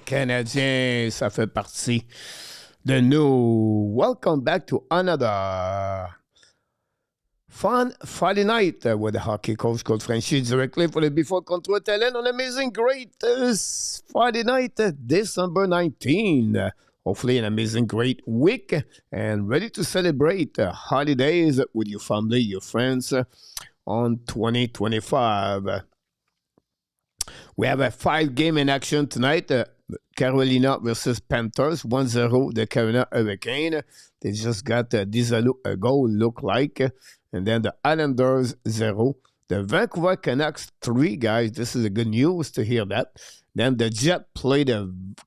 Canadiens, ça fait partie de nous. Welcome back to another fun Friday night with the hockey coach, Coach Frenchy, directly for the Before Control Talent on Amazing Great Friday night, December 19. Hopefully an amazing, great week and ready to celebrate holidays with your family, your friends on 2025. We have a 5-game in action tonight. Carolina versus Panthers, 1-0, the Carolina Hurricane. They just got a goal, look like. And then the Islanders, 0. The Vancouver Canucks, 3, guys. This is a good news to hear that. Then the Jet played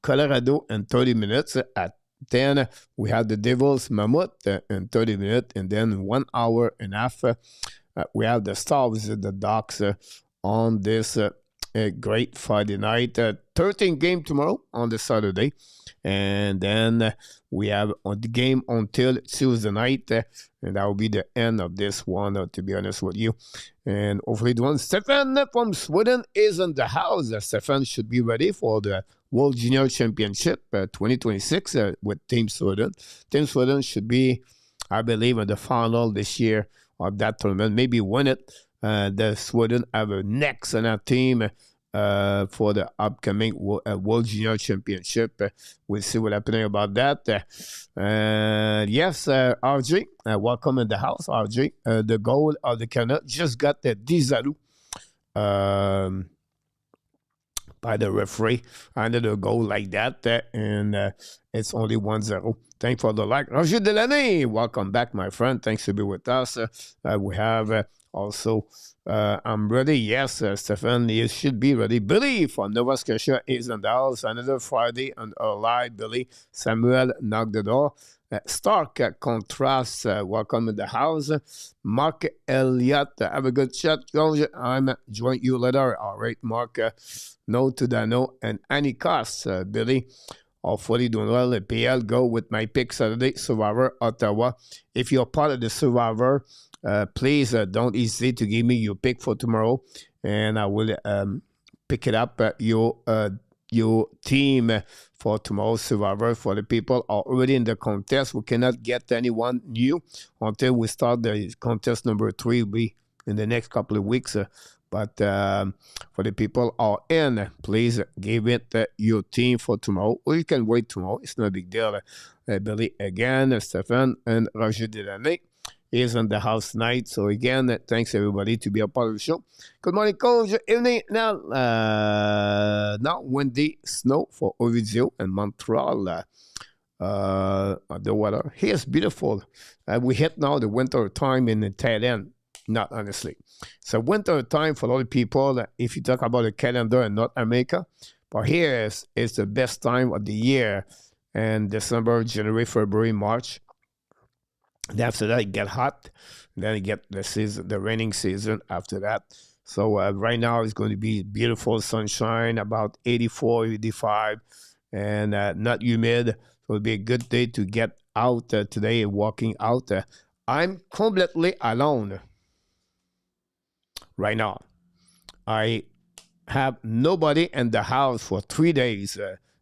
Colorado in 30 minutes. At 10, we have the Devils Mammoth in 30 minutes. And then 1 hour and a half, we have the Stars, the Ducks on this a great Friday night. 13 game tomorrow on the Saturday. And then we have the game until Tuesday night. And that will be the end of this one, to be honest with you. And hopefully the one, Stefan from Sweden is in the house. Stefan should be ready for the World Junior Championship 2026 with Team Sweden. Team Sweden should be, I believe, in the final this year of that tournament. Maybe win it. The Sweden have an excellent team for the upcoming World Junior Championship. We'll see what's happening about that. Yes, RJ, welcome in the house, RJ. The goal of the Canada just got the Dizaru by the referee under the goal like that, and it's only 1-0. Thanks for the like. Roger Delaney, welcome back, my friend. Thanks to be with us. We have also, I'm ready. Yes, Stefan, you should be ready. Billy from Nova Scotia is in the house. Another Friday on our live. Billy Samuel knocked the door. Stark Contrast, welcome in the house. Mark Elliott, have a good chat. I'm join you later. All right, Mark. No to Dano and Annie Cost, Billy. Hopefully doing well. The PL go with my pick Saturday. Survivor, Ottawa. If you're part of the Survivor, please don't hesitate to give me your pick for tomorrow, and I will pick it up your team for tomorrow's Survivor. For the people are already in the contest, we cannot get anyone new until we start the contest number 3. Will be in the next couple of weeks. But for the people are in, please give it your team for tomorrow, or you can wait tomorrow. It's no big deal. Billy again, Stefan and Roger Delaney is in the house tonight. So again, thanks everybody to be a part of the show. Good morning, Coach. Evening. Now windy snow for Ovidio and Montreal. The weather here is beautiful. We hit now the winter time in the tail end. Not honestly. So winter time for a lot of people, if you talk about the calendar in North America, but here is the best time of the year. And December, January, February, March. And after that, it get hot. And then you get the raining season after that. So right now it's going to be beautiful sunshine, about 84, 85, and not humid. So it'll be a good day to get out today and walking out. I'm completely alone right now. I have nobody in the house for 3 days.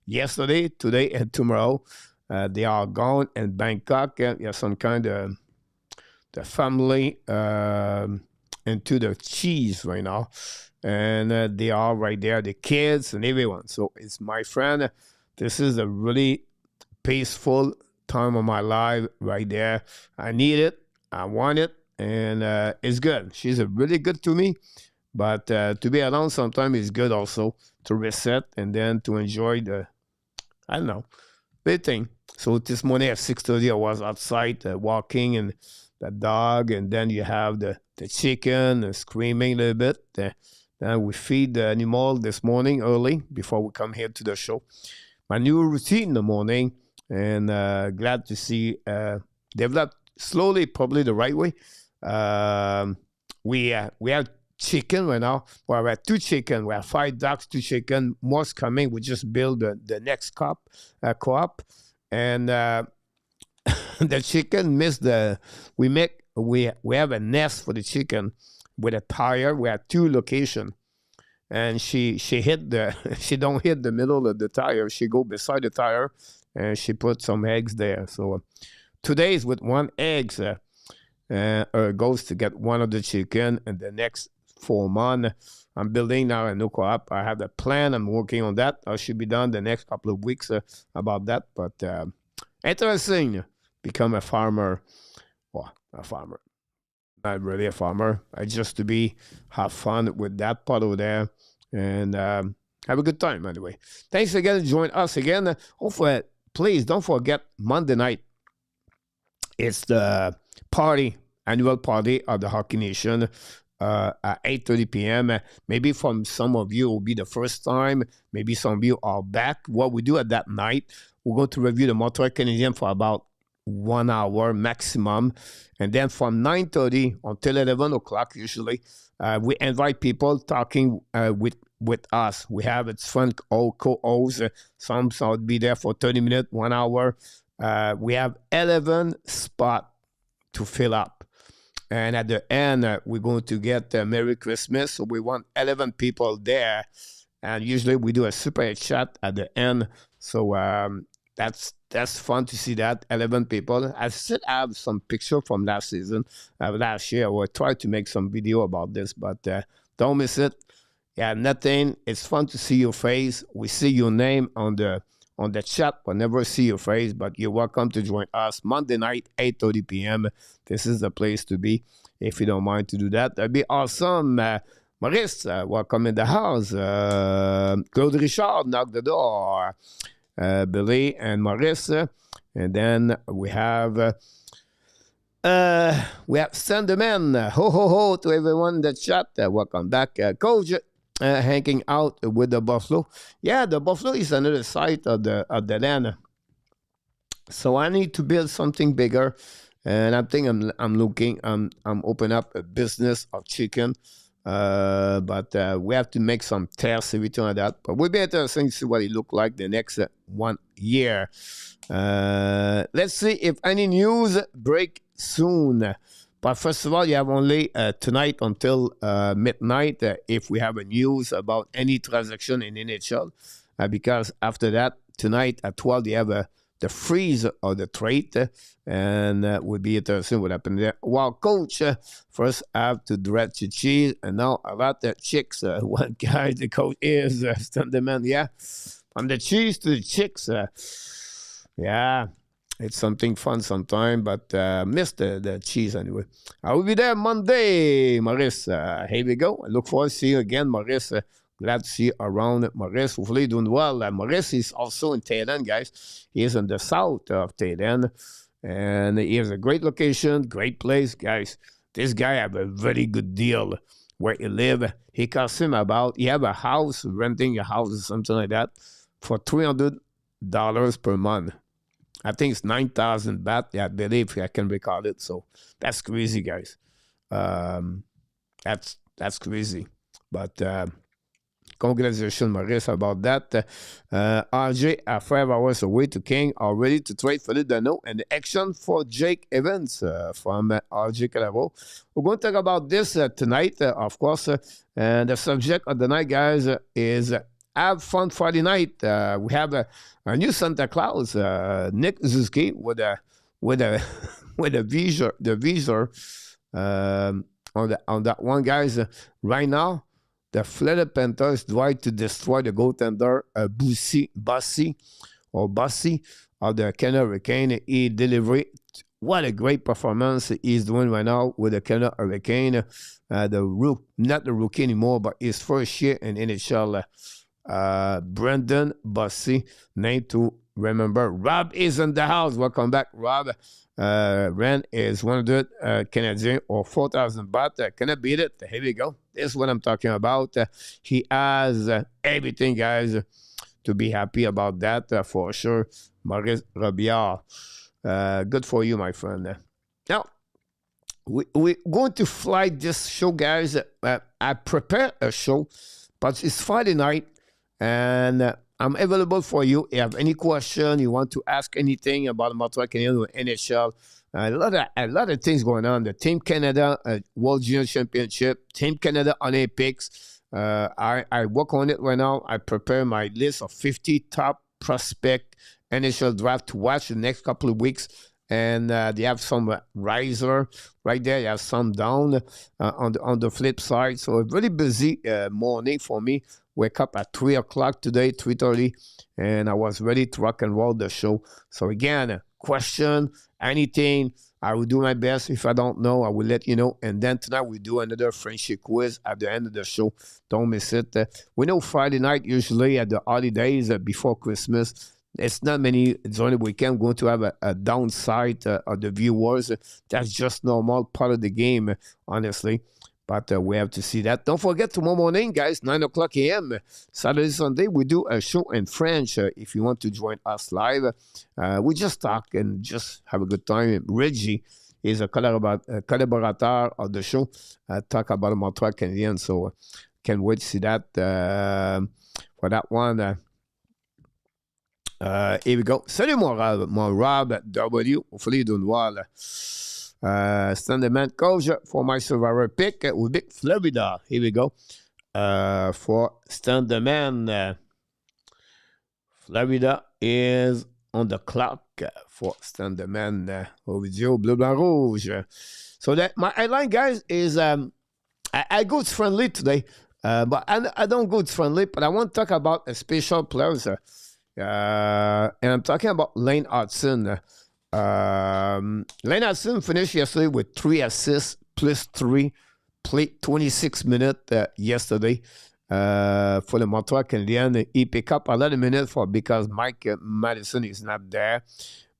Yesterday, today, and tomorrow. They are gone in Bangkok. You have some kind of the family into the cheese right now. And they are right there, the kids and everyone. So it's my friend. This is a really peaceful time of my life right there. I need it. I want it. And it's good. She's really good to me. But to be alone sometimes is good also to reset and then to enjoy the, I don't know, the thing. So this morning at 6:30, I was outside walking and the dog. And then you have the chicken screaming a little bit. Then we feed the animal this morning early before we come here to the show. My new routine in the morning. And glad to see developed slowly, probably the right way. We have chicken right now. Well, we have 2 chicken. We have 5 ducks, 2 chicken. More's coming. We just build the next co-op. And the chicken missed we have a nest for the chicken with a tire. We have 2 locations. and she hit the she don't hit the middle of the tire. She go beside the tire, and she put some eggs there. So today's with one eggs. Goes to get one of the chicken, and the next 4 months. I'm building now a new co-op. I have a plan. I'm working on that. I should be done the next couple of weeks about that. But interesting. Become a farmer. Well, a farmer. Not really a farmer. I just to be have fun with that part over there and have a good time anyway. Thanks again for joining us again. Hopefully, please don't forget Monday night. It's the annual party of the Hockey Nation at 8:30 p.m. Maybe from some of you, it will be the first time. Maybe some of you are back. What we do at that night, we're going to review the Montreal Canadiens for about 1 hour maximum. And then from 9:30 until 11 o'clock, usually, we invite people talking with us. We have its fun co-hosts. Some will be there for 30 minutes, 1 hour. We have 11 spots to fill up. And at the end, we're going to get Merry Christmas. So we want 11 people there. And usually we do a super chat at the end. So that's fun to see that, 11 people. I still have some picture from last season, last year. We'll try to make some video about this, but don't miss it. Yeah, nothing. It's fun to see your face. We see your name on the chat. We'll never see your face, but you're welcome to join us Monday night, 8:30 p.m. This is the place to be. If you don't mind to do that, that'd be awesome. Maurice, welcome in the house. Claude Richard, knock the door. Billy and Maurice. And then we have Sanderman. Ho, ho, ho to everyone in the chat. Welcome back. Coach hanging out with the Buffalo. Yeah, the Buffalo is another side of the land. So I need to build something bigger. And I think I'm open up a business of chicken. But we have to make some tests, everything like that. But we'll be interesting to see what it look like the next 1 year. Let's see if any news break soon. But first of all, you have only tonight until midnight if we have a news about any transaction in NHL. Because after that, tonight at 12, you have the freeze of the trade, and would be interesting what happened there. Well, Coach, first I have to direct the cheese, and now a lot of chicks. One guy, the coach is Thunderman. Yeah, from the cheese to the chicks. Yeah, it's something fun sometime, but miss the cheese anyway. I will be there Monday, Maurice. Here we go. I look forward to seeing you again, Maurice. Glad to see you around, Maurice. Hopefully doing well. Maurice is also in Thailand, guys. He is in the south of Thailand. And he has a great location, great place, guys. This guy have a very good deal where he live. He costs him he have a house, renting a house or something like that, for $300 per month. I think it's 9,000 baht. Yeah, I believe I can recall it. So that's crazy, guys. That's crazy. But congratulations, Maurice, about that. RJ are 5 hours away to King, are ready to trade Philippe Dano and the action for Jake Evans from RJ Calavo. We're going to talk about this tonight, of course. And the subject of the night, guys, is have fun Friday night. We have a new Santa Claus, Nick Zuski, with a visor on that one, guys. Right now, the Florida Panthers try to destroy the goaltender Bossy of the Canada Hurricane. He delivered what a great performance he's doing right now with the Canada Hurricane. Not the rookie anymore, but his first year in NHL. Brendan Bossy, name to remember. Rob is in the house. Welcome back, Rob. Rent is 100 Canadian or 4,000 baht. Can I beat it? Here we go. This is what I'm talking about. He has everything, guys, to be happy about that for sure. Maurice Robillard. Good for you, my friend. Now, we're going to fly this show, guys. I prepared a show, but it's Friday night, and I'm available for you. If you have any question, you want to ask anything about Montreal Canadiens or NHL, a lot of things going on. The Team Canada World Junior Championship, Team Canada Olympics, I work on it right now. I prepare my list of 50 top prospect initial draft to watch the next couple of weeks. And they have some riser right there. You have some down on the flip side. So a really busy morning for me. Wake up at 3 o'clock today, 3:30, and I was ready to rock and roll the show. So again, question, anything, I will do my best. If I don't know, I will let you know. And then tonight we do another friendship quiz at the end of the show. Don't miss it. We know Friday night usually at the holidays before Christmas. It's not many during the weekend going to have a downside of the viewers. That's just normal, part of the game, honestly. But we have to see that. Don't forget, tomorrow morning, guys, 9 o'clock a.m., Saturday, Sunday, we do a show in French. If you want to join us live, we just talk and just have a good time. Reggie is a collaborator of the show. Talk about the Montreal Canadiens. So can't wait to see that for that one. Here we go. Salut, mon Rob W. Hopefully, you doing well. Standard coach for my survivor pick with Big Florida. Here we go. For Standard Florida is on the clock for Standard Video Bleu Blanc Rouge. So that my headline, guys, is I go friendly today, but I don't go friendly, but I want to talk about a special players. And I'm talking about Lane Hudson. Lane Hudson finished yesterday with 3 assists plus 3, played 26 minutes yesterday for the Montreal Canadiens. He picked up a lot of minutes because Mike Madison is not there.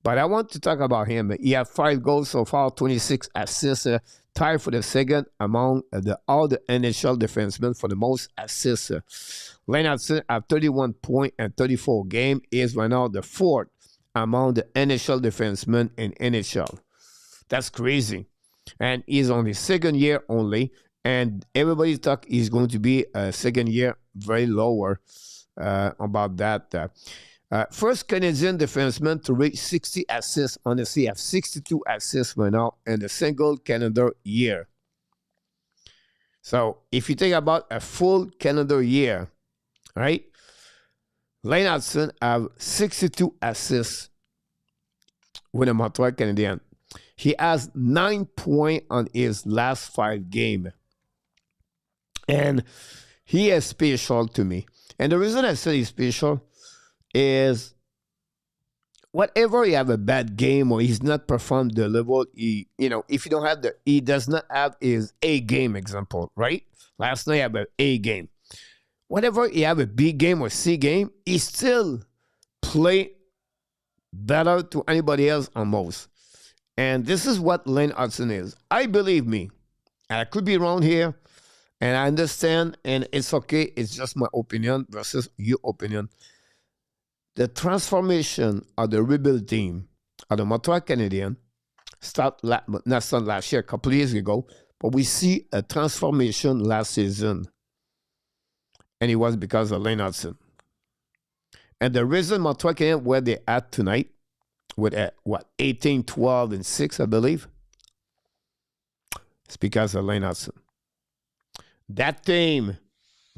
But I want to talk about him. He had 5 goals so far, 26 assists, tied for the second among all the NHL defensemen for the most assists. Lane Hudson at 31 points and 34 games is right now the 4th among the NHL defensemen in NHL. That's crazy. And he's on his second year only. And everybody talk he's going to be a second year very lower about that. First Canadian defenseman to reach 60 assists. Honestly, have 62 assists right now in a single calendar year. So if you think about a full calendar year, right? Lane Hudson have 62 assists with the Montreal Canadiens. He has 9 points on his last 5 games. And he is special to me. And the reason I say he's special is whatever he have a bad game or he's not performed the level, if you don't have he does not have his A game example, right? Last night he had an A game. Whatever he have a B game or C game, he still play better to anybody else almost. And this is what Lane Hudson is. I believe me. And I could be wrong here. And I understand. And it's okay. It's just my opinion versus your opinion. The transformation of the rebuild team of the Montreal Canadiens not last year, a couple of years ago. But we see a transformation last season. And it was because of Lane Hudson. And the reason Montreal Canadiens where they at tonight, with 18, 12, and 6, I believe, it's because of Lane Hudson. That team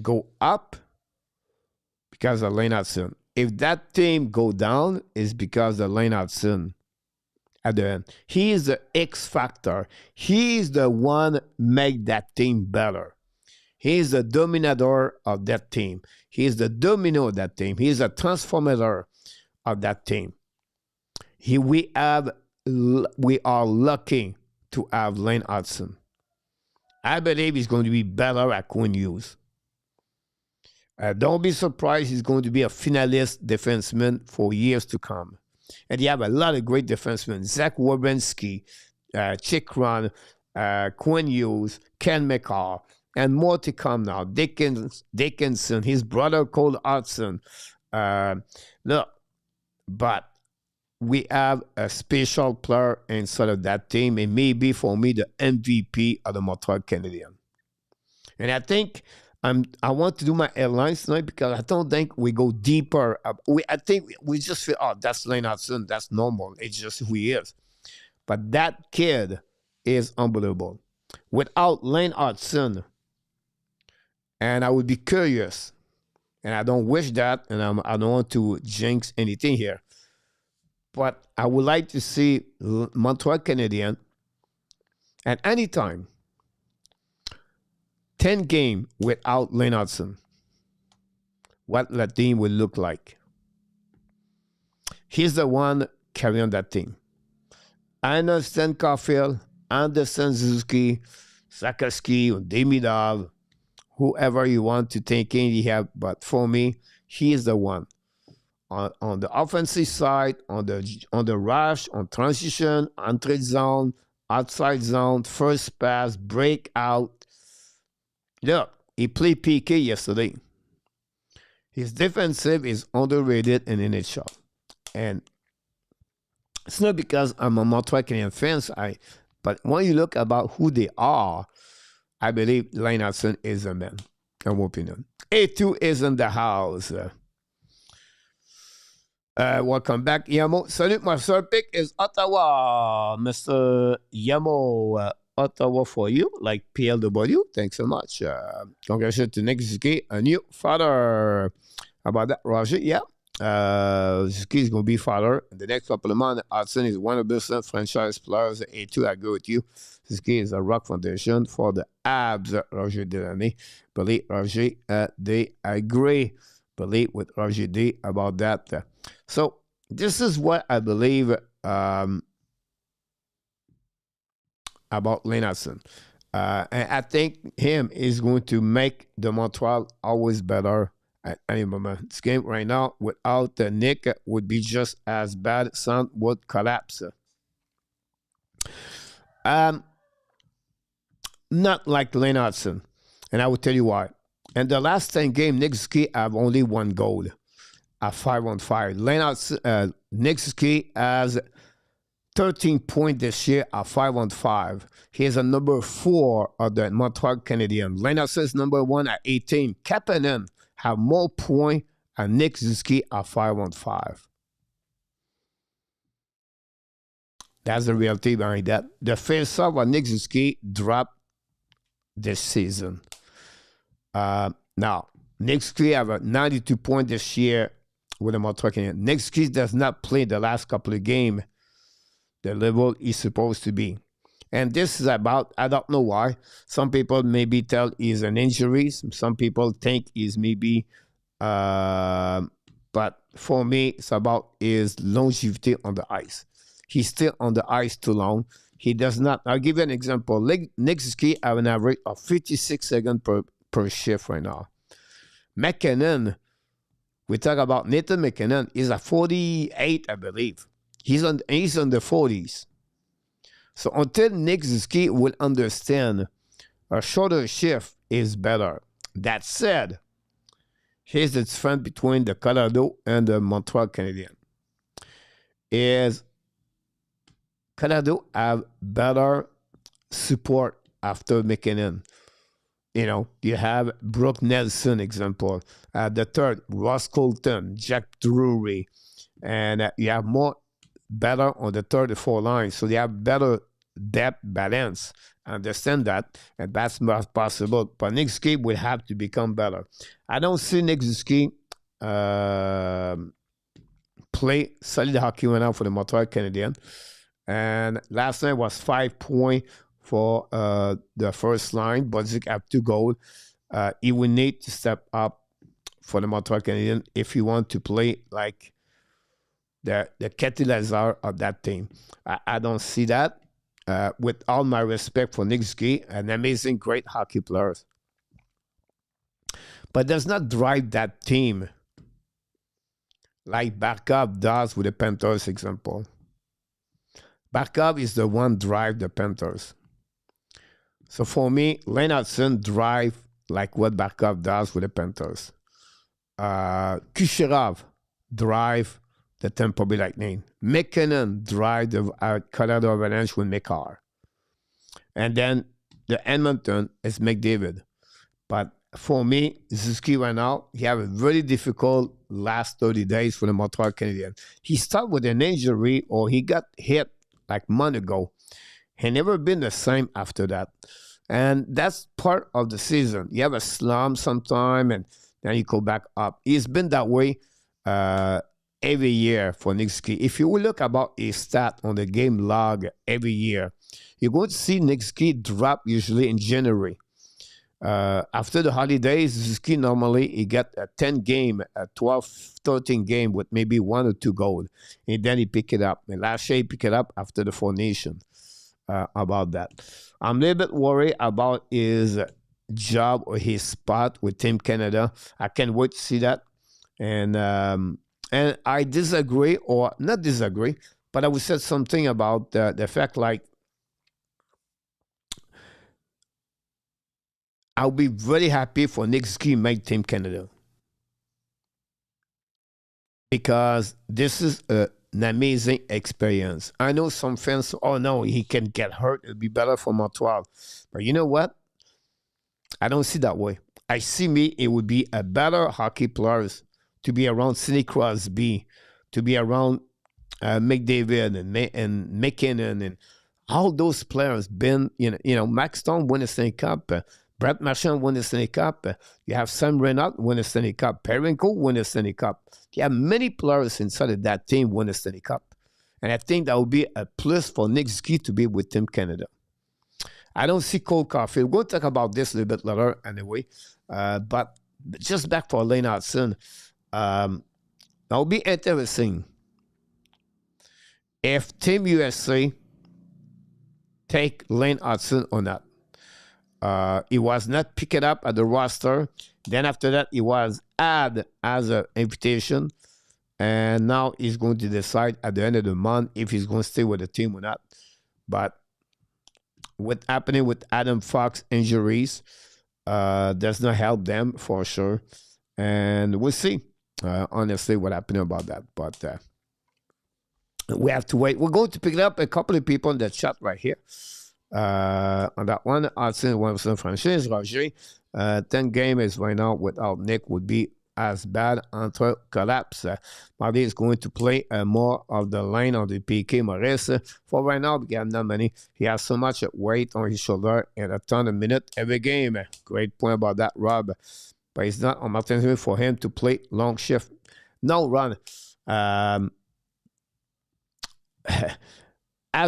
go up because of Lane Hudson. If that team go down, it's because of Lane Hudson at the end. He is the X factor. He is the one make that team better. He is the dominator of that team. He is the domino of that team. He is a transformator of that team. We are lucky to have Lane Hudson. I believe he's going to be better at Quinn Hughes. Don't be surprised he's going to be a finalist defenseman for years to come. And you have a lot of great defensemen. Zach Werenski, Chikron, Quinn Hughes, Ken McCall, and more to come now. Dickinson, his brother Cole Hudson. Look, but we have a special player inside of that team, and maybe for me the MVP of the Montreal Canadiens. And I think I want to do my airlines tonight because I don't think we go deeper. I think we just feel, oh, that's Lane Hudson, that's normal. It's just who he is. But that kid is unbelievable. Without Lane Hudson, And I would be curious, and I don't wish that, and I don't want to jinx anything here. But I would like to see Montreal Canadiens at any time 10 game without Lennartson. What that team will look like. He's the one carrying that team. I understand Caulfield, Anderson, Suzuki, Sakaski, Demidov, whoever you want to take in, you have. But for me, he is the one. On the offensive side, on the rush, on transition, entrée zone, outside zone, first pass, breakout. Look, he played PK yesterday. His defensive is underrated in NHL. And it's not because I'm a Montreal Canadiens fan, but when you look about who they are, I believe Lennartson is a man, in my opinion. A2 is in the house. Welcome back, Yamo. Salut, my third pick is Ottawa. Mr. Yamo, Ottawa for you, like PLW. Thanks so much. Congratulations to Nick Zuki, a new father. How about that, Roger? Yeah. Zuki is going to be father. In the next couple of months, Hudson is 100% franchise players. A2, I agree with you. Zuki is a rock foundation for the Habs. Roger Delaney. Believe Roger, they agree. Believe with Roger D about that. So this is what I believe about Lennartson. And I think him is going to make the Montreal always better at any moment. This game right now without Nick would be just as bad. Sun would collapse. Not like Lennartson. And I will tell you why. In the last 10 games, Nick Ski have only one goal at 5-on-5. Nick Ski has 13 points this year at 5-on-5. He is a number 4 of the Montreal Canadiens. Lennartson is number 1 at 18. Kapanen have more points than Nick Suzuki at 5-on-5. That's the reality behind that. The face-off of Nick Suzuki dropped this season. Now, Nick Suzuki have a 92 points this year with the Montreal Canadiens. Nick Suzuki does not play the last couple of games the level he's supposed to be. And this is about, I don't know why. Some people maybe tell he's an injury. Some people think he's maybe, but for me, it's about his longevity on the ice. He's still on the ice too long. He does not, I'll give you an example. Nick Suzuki have an average of 56 seconds per shift right now. McKinnon, we talk about Nathan McKinnon, is at 48, I believe. He's on the 40s. So until Nick Suzuki will understand a shorter shift is better. That said, here's the difference between the Colorado and the Montreal Canadiens. Is Colorado have better support after McKinnon. You know, you have Brooke Nelson, example. The third, Ross Colton, Jack Drury. And you have more better on the third and fourth line. So they have better depth balance. I understand that. And that's not possible. But Nick Suzuki will have to become better. I don't see Nick Suzuki play solid hockey right now for the Montreal Canadiens. And last night was 5 points for the first line. But Zik have 2 goals. He will need to step up for the Montreal Canadiens if he want to play like the catalyzer of that team. I don't see that. With all my respect for Nick Suzuki, an amazing, great hockey player. But does not drive that team like Barkov does with the Panthers, example. Barkov is the one drive the Panthers. So for me, Lennartson drive like what Barkov does with the Panthers. Kucherov drive the Tampa Bay Lightning. McKinnon drive the Colorado Avalanche with McCarr. And then the Edmonton is McDavid. But for me, Suzuki right now, he have a very difficult last 30 days for the Montreal Canadiens. He started with an injury or he got hit like a month ago. He never been the same after that. And that's part of the season. You have a slump sometime, and then you go back up. It's been that way every year for Nick Ski. If you will look about his stat on the game log every year, you're going to see Nick Ski drop usually in January. After the holidays, Ski normally he get a 10 game, a 12, 13 game with maybe 1 or 2 goals. And then he pick it up. And last year he pick it up after the 4 Nation about that. I'm a little bit worried about his job or his spot with Team Canada. I can't wait to see that. And I disagree, or not disagree, but I would say something about the fact like I'll be very happy for Nick Ski make Team Canada. Because this is an amazing experience. I know some fans, oh no, he can get hurt. It'll be better for Montreal. But you know what? I don't see that way. I see it would be a better hockey players to be around Sidney Crosby, to be around McDavid and McKinnon and all those players. Max Stone won the Stanley Cup. Brett Marchand won the Stanley Cup. You have Sam Reinhart win the Stanley Cup. Perenko won the Stanley Cup. You have many players inside of that team win the Stanley Cup. And I think that would be a plus for Nick Ski to be with Team Canada. I don't see Cole Caulfield. We'll talk about this a little bit later anyway. But just back for Lane Hudson. That will be interesting if Team USA take Lane Hudson or not. He was not picked up at the roster. Then after that, he was added as an invitation. And now he's going to decide at the end of the month if he's going to stay with the team or not. But what's happening with Adam Fox injuries does not help them for sure. And we'll see, honestly, what happened about that. But we have to wait. We're going to pick up a couple of people in the chat right here. On that one, Hudson, Wilson, Franchise, Roger. 10 games right now without Nick would be as bad until collapse. Marty is going to play more of the line on the PK Maurice. For right now, we have not many. He has so much weight on his shoulder and a ton of minutes every game. Great point about that, Rob. But it's not on Martin for him to play long shift. No, Ron. As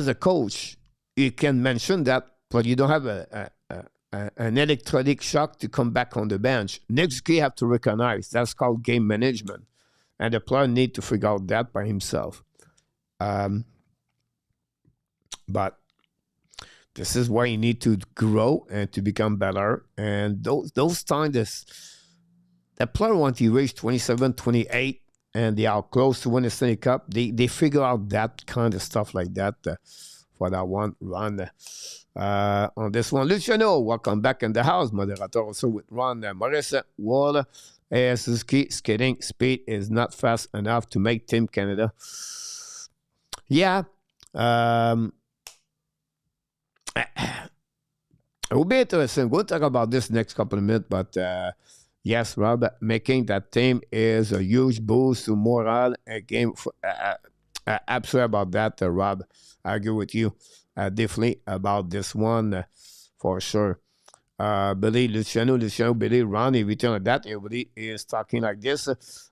a coach, you can mention that, but you don't have an electronic shock to come back on the bench. Next key have to recognize that's called game management, and the player need to figure out that by himself. But this is why you need to grow and to become better. And those times, the player once he reach 27, 28, and they are close to win the Stanley Cup, they figure out that kind of stuff like that. For that one run on this one. Luciano, welcome back in the house. Moderator also with Ron Marissa Wall. Suzuki skating speed is not fast enough to make Team Canada. Yeah. It will be interesting. We'll talk about this next couple of minutes, but yes, Rob, making that team is a huge boost to morale and game. Absolutely about that, Rob. I agree with you definitely about this one for sure. Billy, Luciano, Billy, Ron, everything like that. Everybody is talking like this.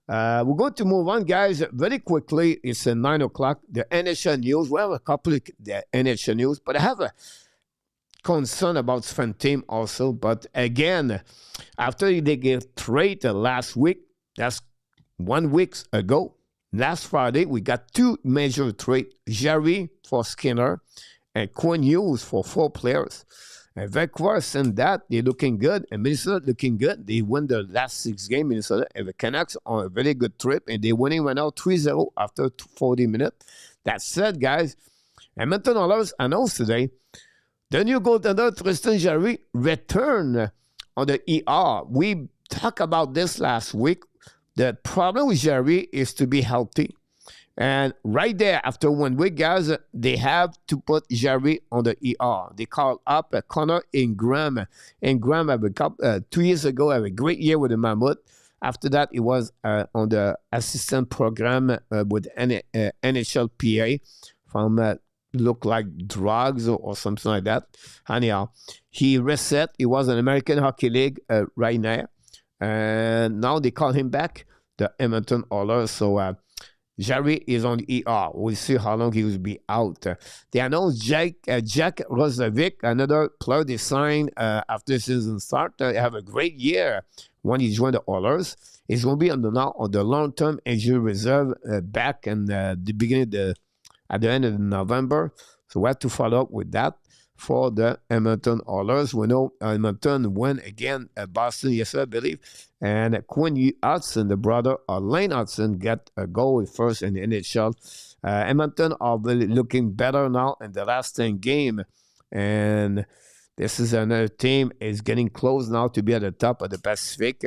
We're going to move on, guys, very quickly. It's 9 o'clock. The NHL news. We have a couple of the NHL news, but I have a concern about Sven team also. But again, after they get traded last week, that's 1 week ago. Last Friday, we got 2 major trades. Jerry for Skinner and Quinn Hughes for 4 players. And Vancouver and that, they're looking good. And Minnesota looking good. They won the last 6 games. Minnesota and the Canucks on a very good trip. And they're winning right now 3-0 after 40 minutes. That said, guys, Edmonton Oilers announced today the new goaltender Tristan Jarry returned on the ER. We talked about this last week. The problem with Jerry is to be healthy. And right there, after 1 week, guys, they have to put Jerry on the ER. They called up Connor Ingram. Ingram, 2 years ago, had a great year with the Mammoth. After that, he was on the assistant program with NHLPA from look like drugs or something like that. Anyhow, he reset. He was in American Hockey League right now, and now they call him back, the Edmonton Oilers. So Jerry is on the ER. We'll see how long he will be out. They announced Jack Rozovic, another player they signed after the season start. Have a great year when he joined the Oilers. He's going to be on the long-term injury reserve back in the beginning at the end of November. So we have to follow up with that for the Edmonton Oilers. We know Edmonton won again at Boston yesterday, I believe. And Quinn Hudson, the brother of Lane Hudson, got a goal first in the NHL. Edmonton are really looking better now in the last 10 game. And this is another team is getting close now to be at the top of the Pacific.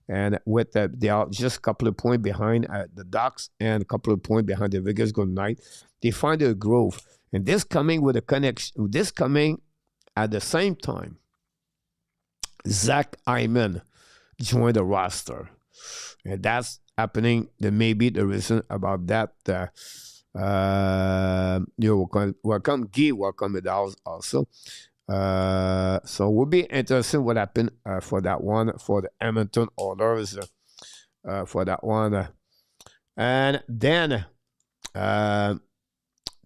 And with they are just a couple of points behind the Ducks and a couple of points behind the Vegas Golden Knights. They find a groove. And this coming with a connection, this coming at the same time, Zach Hyman joined the roster. And that's happening. There may be the reason about that. Welcome, Guy, welcome to the house also. So it will be interesting what happened for that one, for the Edmonton Oilers, for that one. And then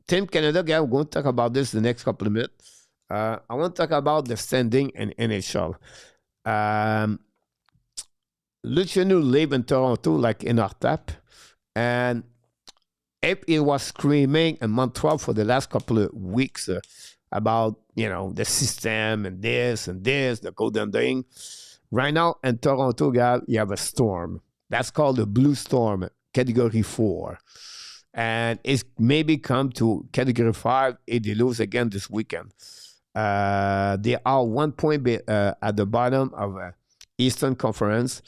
Team Canada, guys, we're going to talk about this the next couple of minutes. I want to talk about the standing in NHL. Luciano live in Toronto, like in our tap, and if he was screaming in Montreal for the last couple of weeks about, the system and this, the golden thing. Right now in Toronto, guys, you have a storm. That's called the Blue Storm, Category 4. And it's maybe come to Category 5 if they lose again this weekend. They are 1 point at the bottom of Eastern Conference.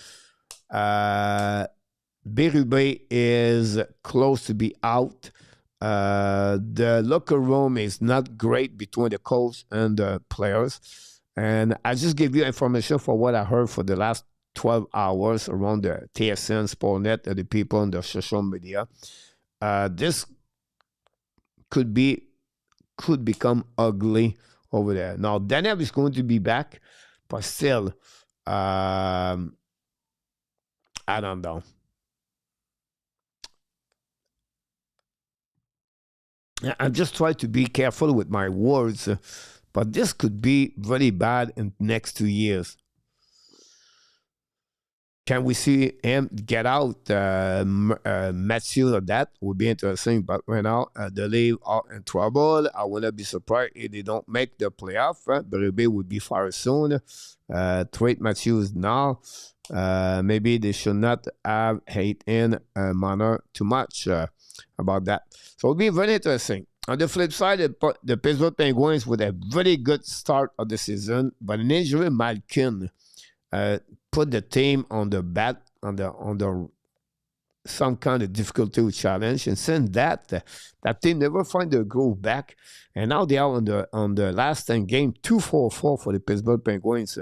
Berube is close to be out. The locker room is not great between the coach and the players. And I just give you information for what I heard for the last 12 hours around the TSN, Sportnet, and the people on the social media. This could become ugly over there. Now, Daniel is going to be back, but still, I don't know. I'm just trying to be careful with my words, but this could be very bad in the next 2 years. Can we see him get out? Matthews or that would be interesting. But right now, the Leafs are in trouble. I will not be surprised if they don't make the playoff. Berube would be far soon. Trade Matthews now. Maybe they should not have hate in manner too much about that. So it'll be very interesting. On the flip side, the Pittsburgh Penguins with a very good start of the season, but an injury, Malkin, put the team on the under some kind of difficulty or challenge, and since that team never find their groove back, and now they are on the last 10 game 2-4-4 for the Pittsburgh Penguins.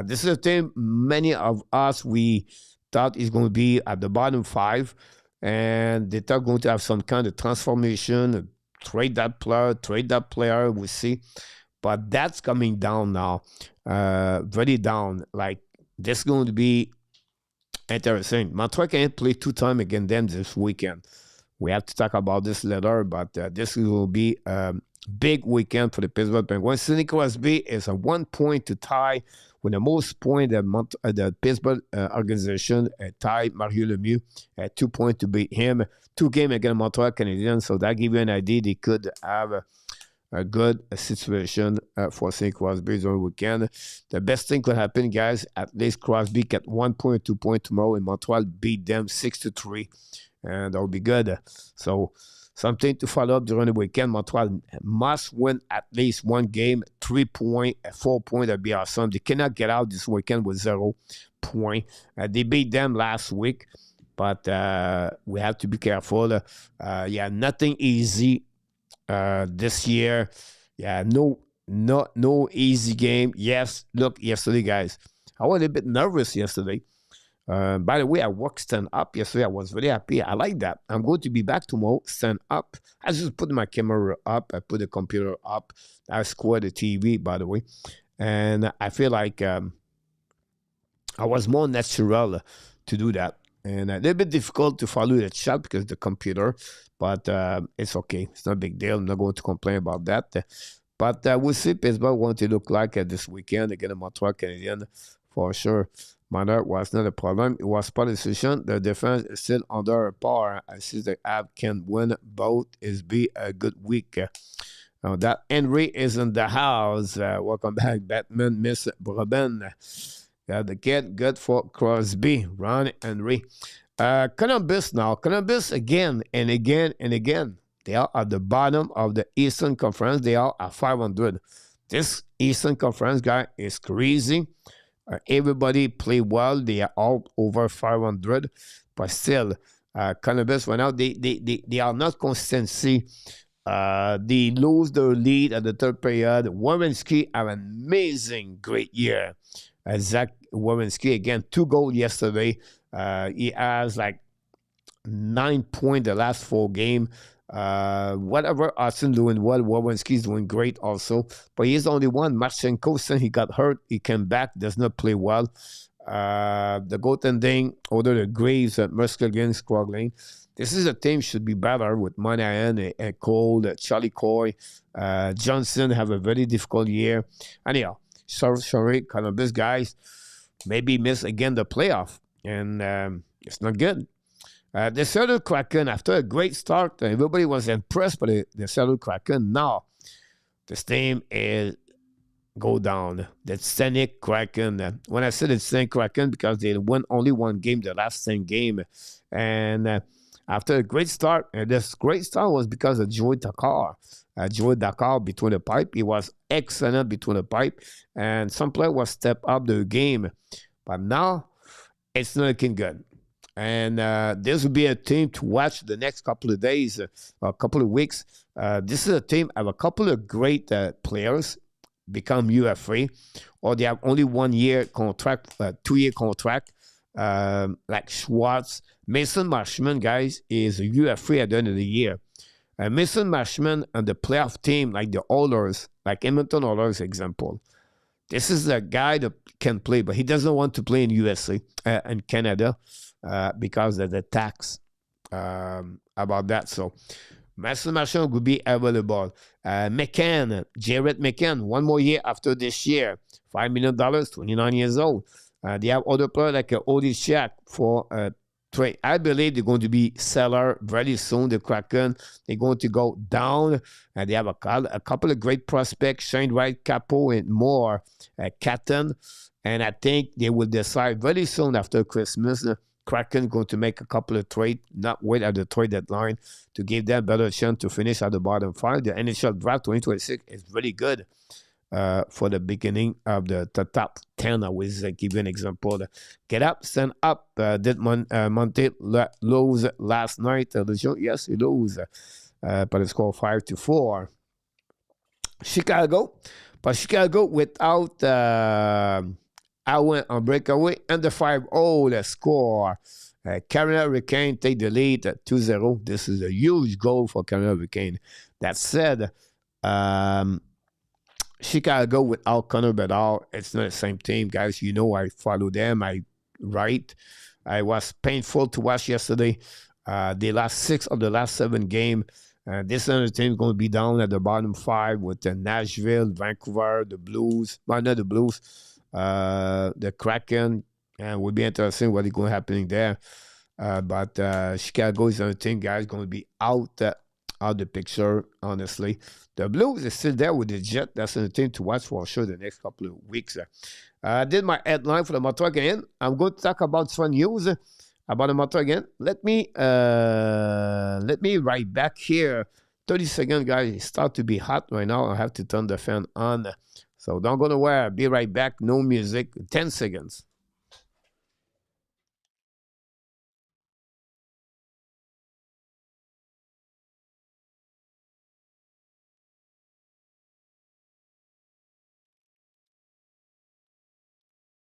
This is a team many of us we thought is going to be at the bottom 5, and they thought going to have some kind of transformation, trade that player, we see, but that's coming down now, very down. Like, this is going to be interesting. Montreal can play 2 times against them this weekend. We have to talk about this later, but this will be a big weekend for the Pittsburgh Penguins. Sidney Crosby is a 1 point to tie with the most points the Pittsburgh organization tied Mario Lemieux at 2 points to beat him. 2 games against Montreal Canadiens, so that gives you an idea they could have a good situation for St. Crosby during the weekend. The best thing could happen, guys, at least Crosby get 1 point, 2 points tomorrow, and Montreal beat them 6-3, and that'll be good. So something to follow up during the weekend. Montreal must win at least 1 game, 3 points, 4 points. That'd be awesome. They cannot get out this weekend with 0 points. They beat them last week, but we have to be careful. Nothing easy this year. No easy game. Yes, look, yesterday, guys, I was a bit nervous yesterday. By the way, I worked stand up yesterday. I was very happy. I like that. I'm going to be back tomorrow, stand up. I just put my camera up. I put the computer up. I square the TV, by the way. And I feel like I was more natural to do that. And a little bit difficult to follow the chat because the computer, but it's okay. It's not a big deal. I'm not going to complain about that. But we'll see Pittsburgh want to look like this weekend against the Montreal Canadiens for sure. Minor was not a problem. It was part of the solution. The defense is still under par. I see the app can win both. It's be a good week. That Henry is in the house. Welcome back, Batman, Miss Robin. Yeah, the kid, good for Crosby, Ron Henry. Columbus now. Columbus again and again and again. They are at the bottom of the Eastern Conference. They are at 500. This Eastern Conference guy is crazy. Everybody play well. They are all over 500. But still, Columbus right now, they are not consistency. They lose their lead at the third period. Werenski have an amazing, great year. Zach Werenski, again, 2 goals yesterday. He has like 9 points the last 4 games. Whatever Austin doing well, Werenski's doing great also. But he's only one. Marchenko, since he got hurt, he came back, does not play well. The goaltending, although the Graves at Muskellin struggling. This is a team should be better with Monahan and Cole, Charlie Coy. Johnson have a very difficult year. Anyhow, sorry, Columbus guys maybe miss again the playoff. And it's not good. The Seattle Kraken, after a great start, everybody was impressed by the Seattle Kraken. Now, this team is go down. The Scenic Kraken. When I said it's Scenic Kraken, because they won only 1 game, the last 10 game. And after a great start, and this great start was because of Joey Dakar. Joey Dakar between the pipe. He was excellent between the pipe. And some player was step up the game. But now, it's not looking good. And this will be a team to watch the next couple of days, a couple of weeks. This is a team have a couple of great players become UFA, or they have only 1 year contract, 2-year contract, like Schwartz. Mason Marshman, guys, is a UFA at the end of the year. Mason Marshman and the playoff team, like the Oilers, like Edmonton Oilers, example. This is a guy that can play, but he doesn't want to play in USA and Canada. Because of the tax about that. So, Master Marchand would be available. McCann, Jared McCann, 1 more year after this year, $5 million, 29 years old. They have other players like Odie Shack for trade. I believe they're going to be seller very soon. The Kraken, they're going to go down. They have a couple of great prospects, Shane Wright, Capo, and more, Catton. And I think they will decide very soon after Christmas. Kraken going to make a couple of trades, not wait at the trade deadline to give them a better chance to finish at the bottom 5. The NHL draft 2026 is really good for the beginning of the top 10. I will give you an example. Get up, stand up. Did Monty lose last night? Yes, he lose, but it scored 5-4. Chicago, but Chicago without Allen on breakaway and the 5-0 score. Carolina Hurricane take the lead at 2-0. This is a huge goal for Carolina Hurricane. That said, Chicago without Connor Bedard, it's not the same team, guys. You know I follow them. I write. It was painful to watch yesterday. They lost 6 of the last 7 games. This other team is going to be down at the bottom 5 with Nashville, Vancouver, the Blues. Well, not the Blues. The Kraken, and will be interesting what is going to happen there. But Chicago is another team, guys, going to be out of the picture, honestly. The Blues is still there with the Jet. That's another team to watch for sure the next couple of weeks. I did my headline for the Montreal again. I'm going to talk about some news about the Montreal again. Let me right back here. 30 seconds, guys. It starts to be hot right now. I have to turn the fan on. So don't go nowhere. Be right back. No music. 10 seconds.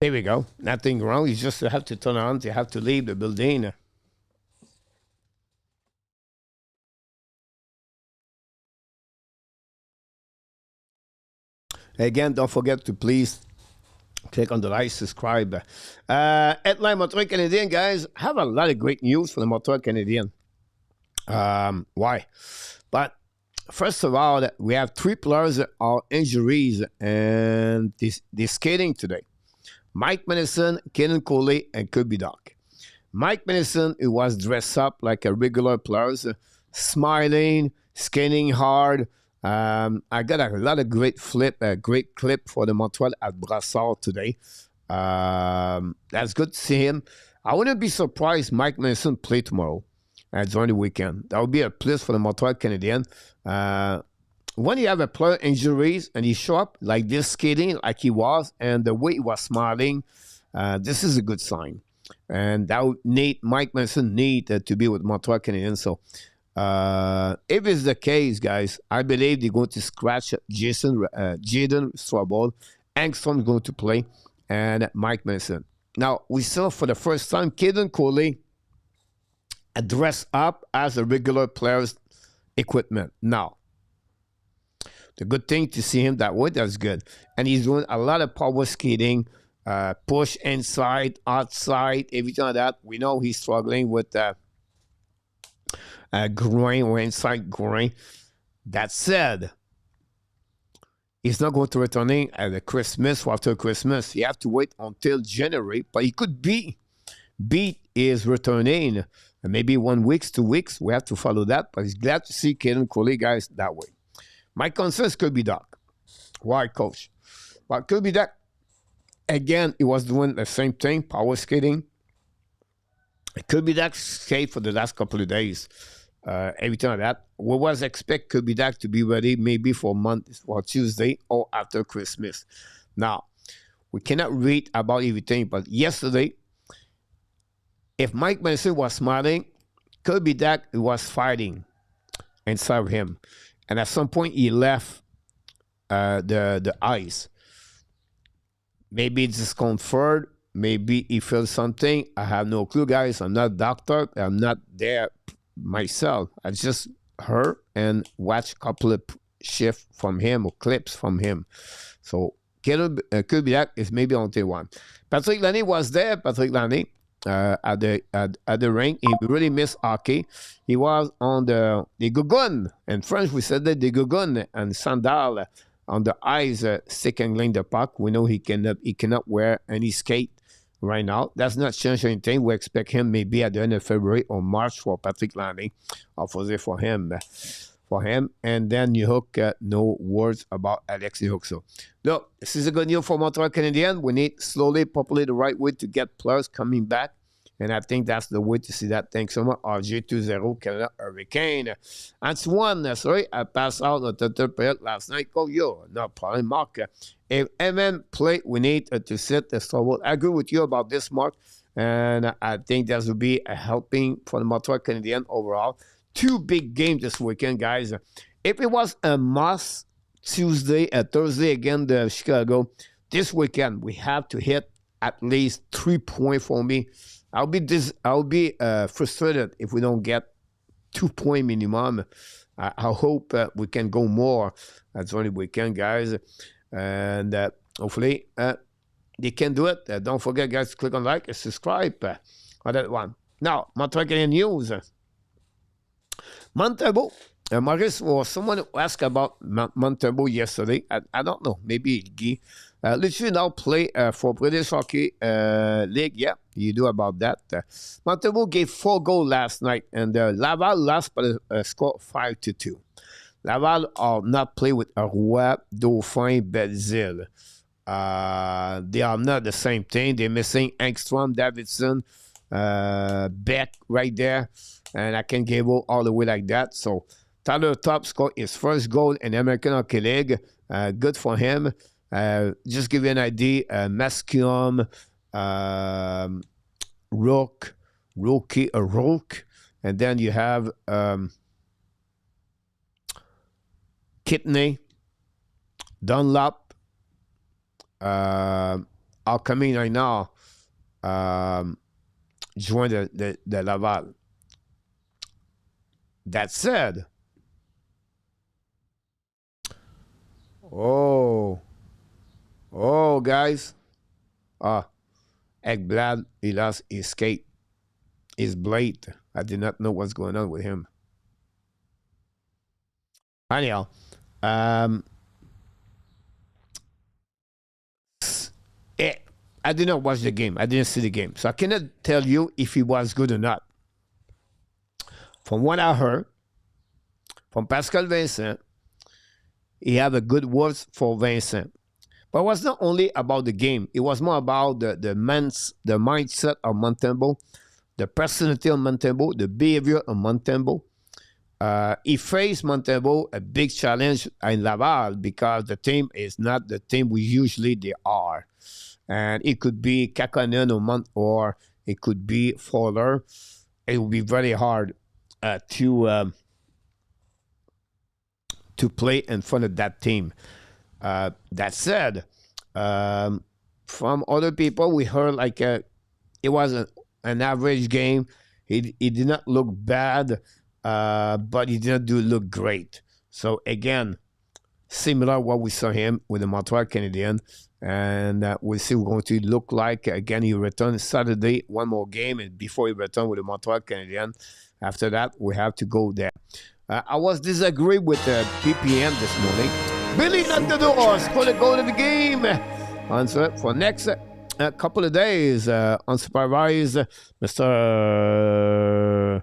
Here we go. Nothing wrong. You just have to turn on. You have to leave the building. Again, don't forget to please click on the like, subscribe. Headline Montreal Canadiens, guys, have a lot of great news for the Montreal Canadiens. Why? But first of all, we have 3 players that are injuries and they're skating today. Mike Madison, Kenan Coley, and Kirby Doc. Mike Madison, who was dressed up like a regular player, smiling, skating hard. I got a lot of great clip for the Montreal at Brassard today. That's good to see him. I wouldn't be surprised Mike Madison play tomorrow during the weekend. That would be a plus for the Montreal Canadiens. When you have a player injuries and he show up like this skating like he was and the way he was smiling, this is a good sign. And that would need Mike Madison to be with Montreal Canadiens. So if it's the case, guys, I believe they're going to scratch Jaden Strouble. Angstrom's going to play and Mike Madison. Now, we saw for the first time Kenan Coley dress up as a regular player's equipment. Now, the good thing to see him that way, that's good. And he's doing a lot of power skating, push inside, outside, everything like that. We know he's struggling with groin or inside groin. That said, he's not going to return at Christmas or after Christmas. You have to wait until January, but he could beat his returning. Maybe 1 week, 2 weeks. We have to follow that. But he's glad to see Kenan Coley, guys, that way. My concern is Kirby Doc. Why, coach? Well, Kirby Doc, again, he was doing the same thing, power skating. Kirby Doc skate for the last couple of days. Everything like that. We was expect Kirby Doc to be ready maybe for Tuesday or after Christmas. Now, we cannot read about everything, but yesterday, if Mike Madison was smiling, Kirby Doc was fighting inside of him. And at some point, he left the ice. Maybe it's discomfort. Maybe he feels something. I have no clue, guys. I'm not a doctor. I'm not there myself. I just heard and watched a couple of shifts from him or clips from him. So Kirby Doc is maybe on day 1. Patrick Lanie was there. Patrick Lanie. At the ring, he really missed hockey. He was on the gugun. In French, we said that the gugun and sandal on the ice, stick angling the puck. We know he cannot wear any skate right now. That's not changed anything. We expect him maybe at the end of February or March for Patrick Lanie. Opposite for him. And then you hook no words about Alexis Huxo. Look, this is a good news for Montreal Canadiens. We need slowly populate the right way to get players coming back. And I think that's the way to see that. Thanks so much. RJ20 Canada Hurricane. Antoine, sorry, I passed out on the third period last night. Oh, yo, no problem, Mark. If MM play, we need to sit the struggle. I agree with you about this, Mark. And I think that will be a helping for the Montreal Canadiens overall. 2 big games this weekend, guys. If it was a must Thursday again, the Chicago, this weekend we have to hit at least 3 points for me. I'll be frustrated if we don't get 2 point minimum. I hope we can go more. That's only weekend, guys, and hopefully they can do it. Don't forget, guys, to click on like and subscribe on that one. Now, Montreal Canadiens news. Montabo. Maurice or someone who asked about Montabo yesterday. I don't know. Maybe Guy. Literally now play for British Hockey League. Yeah, you do about that. Montabo gave 4 goals last night, and Laval lost by a score 5-2. Laval are not play with Roy, Dauphin, Belzile. They are not the same thing. They're missing Angstrom, Davidson, Beck right there, and I can give all the way like that. So Tyler Top scored his first goal in the American Hockey League. Good for him. Just give you an idea. Mascium, Rook, and then you have Kidney, Dunlop, are coming right now, join the Laval. That said, oh, guys, Ekblad, he lost his skate, his blade. I did not know what's going on with him. Anyhow, I did not watch the game. I didn't see the game. So I cannot tell you if he was good or not. From what I heard from Pascal Vincent, he had a good words for Vincent. But it was not only about the game. It was more about the mindset of Montembeault, the personality of Montembeault, the behavior of Montembeault. He faced Montembeault a big challenge in Laval because the team is not the team we usually they are. And it could be Kakanen or it could be Fowler. It will be very hard to play in front of that team. That said, from other people, we heard like it was an average game. He did not look bad, but he did not look great. So again, similar what we saw him with the Montreal Canadiens. And we'll see what going to look like. Again, he returned Saturday, one more game, and before he returned with the Montreal Canadiens. After that, we have to go there. I was disagree with PPM this morning. Billy knocked the door, scored a goal in the game. Answer for next couple of days, unsupervised, Mr.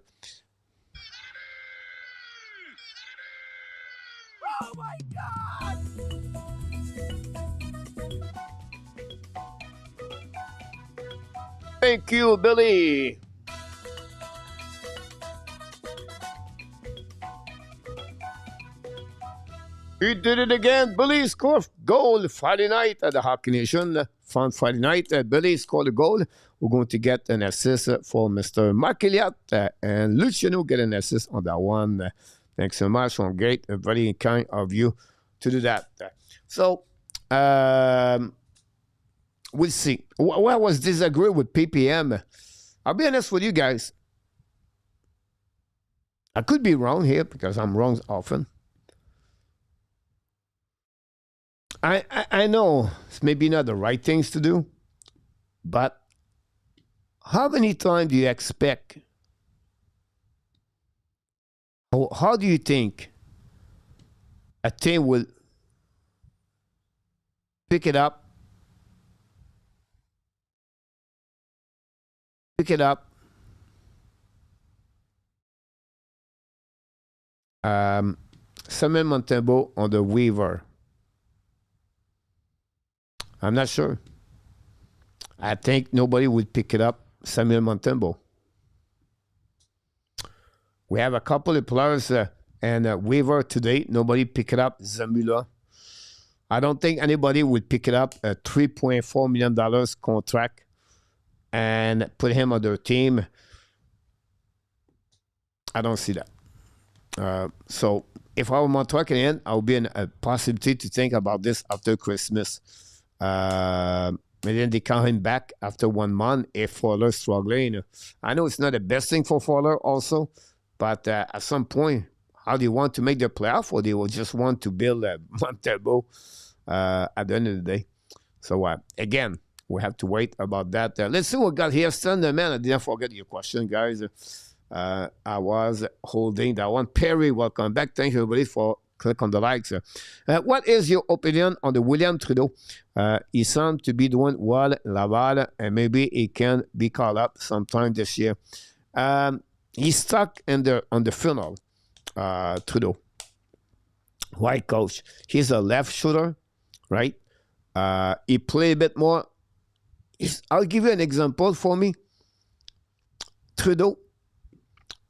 Oh my God! Thank you, Billy. He did it again. Billy scored goal Friday night at the Hockey Nation. Fun Friday night. Billy scored a goal. We're going to get an assist for Mr. Mark Elliott and Luciano get an assist on that one. Thanks so much. Great. Very kind of you to do that. So, we'll see. Where was disagree with PPM? I'll be honest with you guys. I could be wrong here because I'm wrong often. I know it's maybe not the right things to do, but how many times do you expect? How do you think a team will pick it up? Samuel Montembeault on the waiver. I'm not sure. I think nobody would pick it up, Samuel Montembeault. We have a couple of players and waiver today. Nobody pick it up, Zamula. I don't think anybody would pick it up, a $3.4 million contract and put him on their team. I don't see that. So if I were Montreal Canadiens, I would be in a possibility to think about this after Christmas. And then they count him back after 1 month if Fowler's struggling. I know it's not the best thing for Fowler also, but at some point, how do you want to make the playoff, or they will just want to build a Montembeault at the end of the day? So again, we have to wait about that. Let's see what got here. Thunder, man, I didn't forget your question, guys. I was holding that one. Perry, welcome back. Thank you, everybody, for click on the likes. What is your opinion on the William Trudeau? He seems to be doing well in Laval, and maybe he can be called up sometime this year. He's stuck on the funnel, Trudeau. Why, coach? He's a left shooter, right? He play a bit more. I'll give you an example for me. Trudeau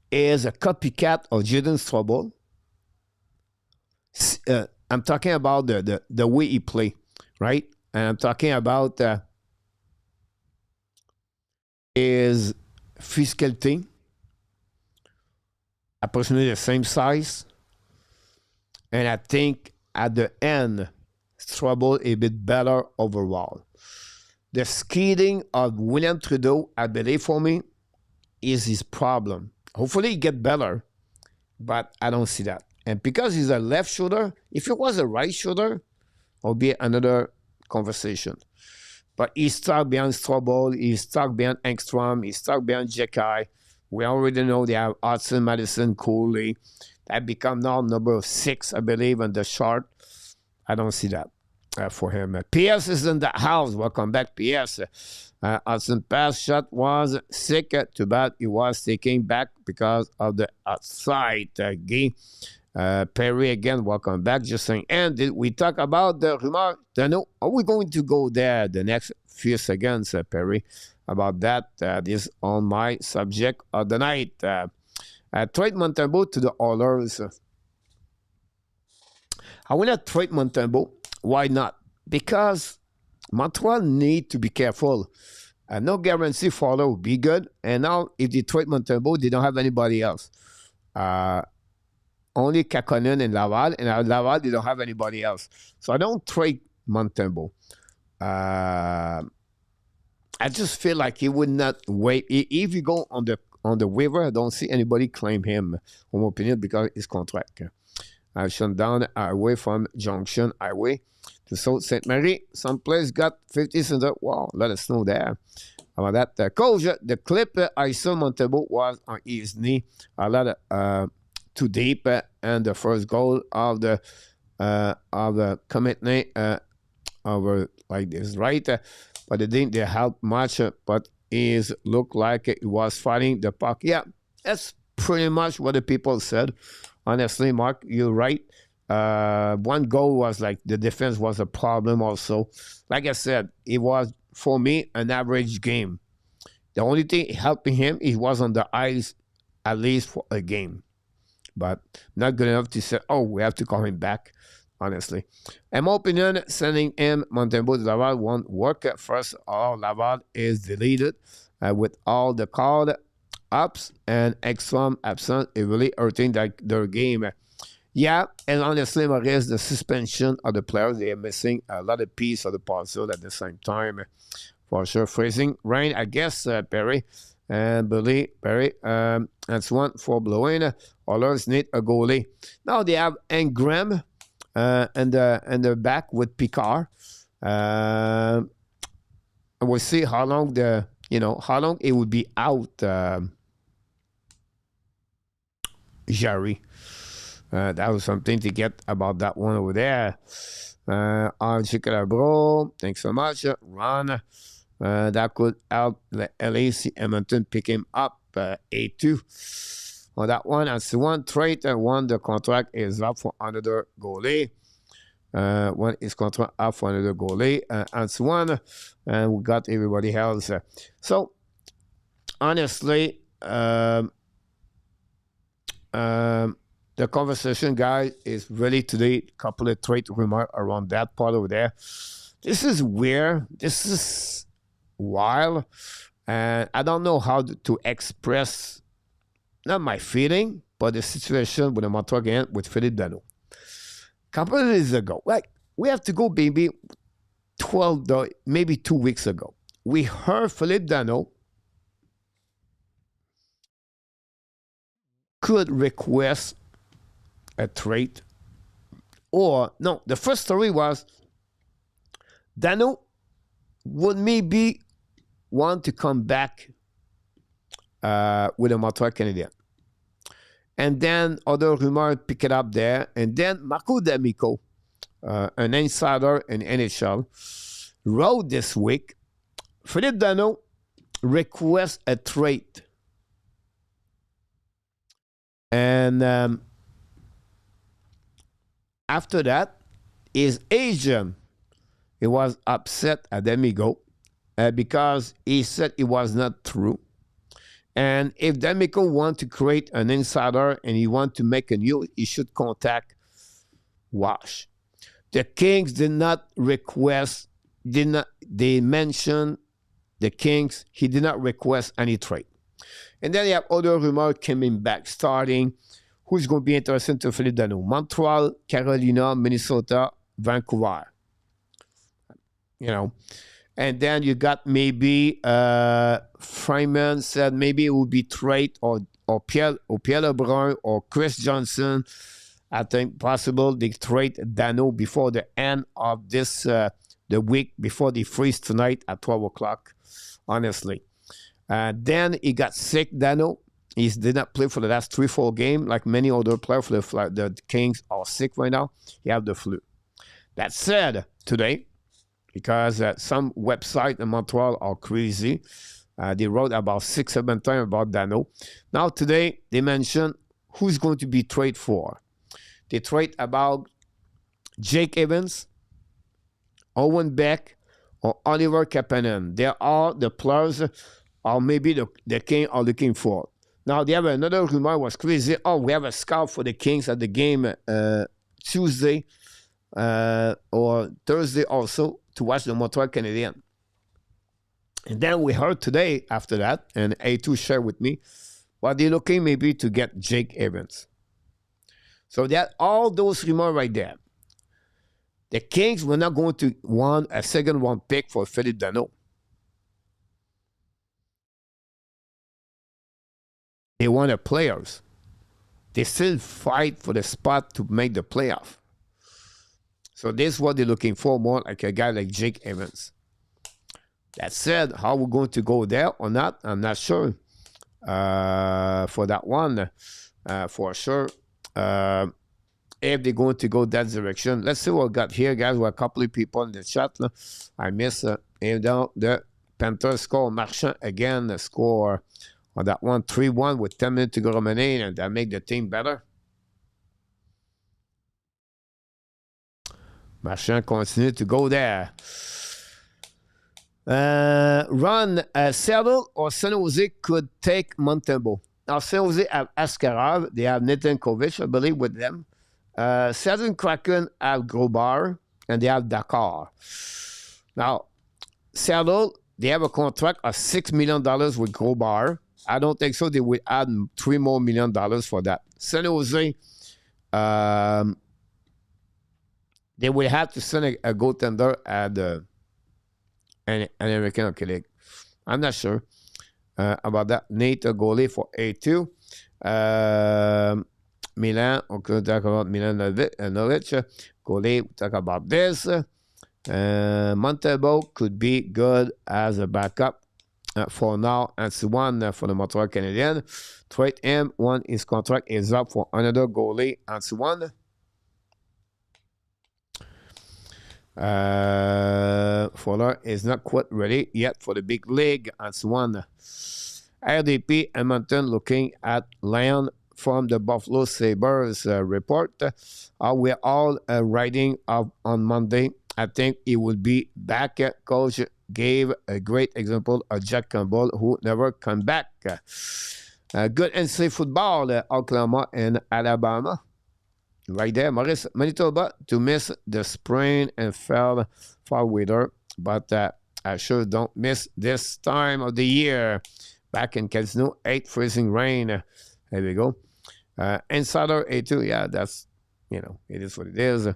is a copycat of Jayden Strouble. I'm talking about the way he play, right? And I'm talking about his physicality, approximately the same size. And I think at the end, Strouble a bit better overall. the skating of William Trudeau, I believe for me, is his problem. Hopefully he get better, but I don't see that. And because he's a left shoulder, if it was a right shoulder, it would be another conversation. But he's stuck behind Strobel, he's stuck behind Engstrom, he's stuck behind Jekai. We already know they have Hudson, Madison, Cooley. That become now number 6, I believe, on the chart. I don't see that for him. PS is in the house. Welcome back, PS. Hudson pass shot was sick. Too bad he was taken back because of the outside game. Perry again, welcome back. Just saying. And did we talk about the rumor? No, are we going to go there the next few seconds, Perry? About that, this on my subject of the night. Trade Montembeault to the Oilers. I will not trade Montembeault. Why not? Because Montreal need to be careful. No guarantee Fowler will be good. And now, if they trade Montembeault, they don't have anybody else. Only Kakkonen and Laval. And at Laval, they don't have anybody else. So I don't trade Montembeault. I just feel like he would not wait. If you go on the waiver, I don't see anybody claim him, in my opinion, because his contract. I've shut down away from Junction Highway to Sault Ste. Marie. Some place got 50 cents. Wow, let us know there. About that. Coach, the clip I saw Montembeault was on his knee. A lot too deep, and the first goal of the commitment over like this, right? But they didn't help much, but it looked like it was fighting the puck. Yeah, that's pretty much what the people said. Honestly, Mark, you're right. One goal was like the defense was a problem also. Like I said, it was, for me, an average game. The only thing helping him, he was on the ice at least for a game. But not good enough to say, oh, we have to call him back. Honestly, in my opinion, sending him Montembeault to Laval won't work. First, all Laval is deleted with all the card ups and Ekstrom absent. It really hurting their game. Yeah, and honestly, Maurice, the suspension of the players, they are missing a lot of pieces of the puzzle at the same time. For sure, freezing rain, I guess, Perry and Billy Perry. That's one for blowing. Oilers need a goalie. Now they have Ingram. And the back with Picard. And we'll see how long how long it would be out. Jerry. That was something to get about that one over there. Archie Bro, thanks so much. Ron. That could help the LAC Edmonton pick him up 8-2. On that one, as one trade and one, the contract is up for another goalie. One is contract up for another goalie. As one, and we got everybody else. So, honestly, the conversation, guys, is really today a couple of trade remarks around that part over there. This is weird. This is wild. And I don't know how to express not my feeling, but the situation with the Montreal game with Philippe Danault. A couple of days ago, like, we have to go maybe 12, maybe 2 weeks ago. We heard Philippe Danault could request a trade. Or, no, the first story was Danault would maybe want to come back with the Montreal Canadiens. And then other rumors pick it up there. And then Marco D'Amico, an insider in NHL, wrote this week, Philippe Danault requests a trade. And after that, his agent, he was upset at D'Amico because he said it was not true. And if D'Amico wants to create an insider and he wants to make a news, he should contact Wash. The Kings did not request, they mentioned the Kings, he did not request any trade. And then you have other rumors coming back, starting who's going to be interested to Philippe Danault. Montreal, Carolina, Minnesota, Vancouver. And then you got maybe Freeman said maybe it would be trade or Pierre Lebrun or Chris Johnson. I think possible they trade Dano before the end of this the week, before they freeze tonight at 12 o'clock, honestly. Then he got sick, Dano. He did not play for the last 3-4 games, like many other players for the Kings are sick right now. He have the flu. That said, today, because some websites in Montreal are crazy, they wrote about 6-7 times about Dano. Now today, they mentioned who's going to be traded for. They trade about Jake Evans, Owen Beck, or Oliver Kapanen. They are the players, or maybe the Kings are looking for. Now, they have another rumor was crazy. Oh, we have a scout for the Kings at the game Tuesday or Thursday also to watch the Montreal Canadiens. And then we heard today after that, and A2 shared with me, well, they're looking maybe to get Jake Evans. So that all those rumors right there. The Kings were not going to want a second-round pick for Philippe Dano. They wanted players. They still fight for the spot to make the playoff. So this is what they're looking for, more like a guy like Jake Evans. That said, how we're going to go there or not, I'm not sure. For that one, for sure. If they're going to go that direction. Let's see what we got here, guys. We have a couple of people in the chat. I miss the Panthers score. Marchand again score on that one, 3-1 with 10 minutes to go remaining, and that make the team better. Marchand continue to go there. Seattle or San Jose could take Montembeault. Now, San Jose have Askarov. They have Nathan Kovic, I believe, with them. Seattle Kraken have Grobauer, and they have Dakar. Now, Seattle, they have a contract of $6 million with Grobauer. I don't think so. They will add $3 more million for that. San Jose, they will have to send a goaltender at an American Hockey League. I'm not sure about that. Nate goalie for A2. Milan, on could talk about Milan Norwich. Goalie, talk about this. Montembeault could be good as a backup for now. And it's one for the Montreal Canadiens. Trade him when his contract is up for another goalie. And it's one. Fuller is not quite ready yet for the big league. And it's one. RDP Edmonton looking at Lyon from the Buffalo Sabres report. We're all riding up on Monday. I think he will be back. Coach gave a great example of Jack Campbell, who never come back. Good NCAA football, Oklahoma and Alabama. Right there, Maurice, Manitoba to miss the spring and fell far weather, but I sure don't miss this time of the year. Back in Casino, 8 freezing rain. There we go. Insider A2, yeah, that's, it is what it is.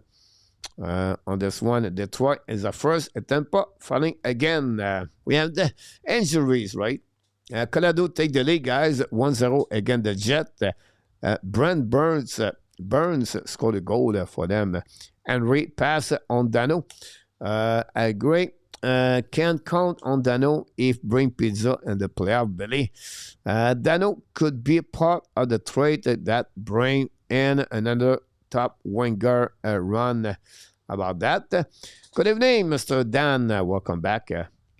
On this one, Detroit is the first attempt falling again. We have the injuries, right? Colorado take the lead, guys, 1-0 against the Jet. Brent Burns scored a goal for them. Henry pass on Dano. A great can't count on Dano if bring pizza in the playoff, Billy. Dano could be part of the trade that bring in another top winger run. About that. Good evening, Mr. Dan. Welcome back,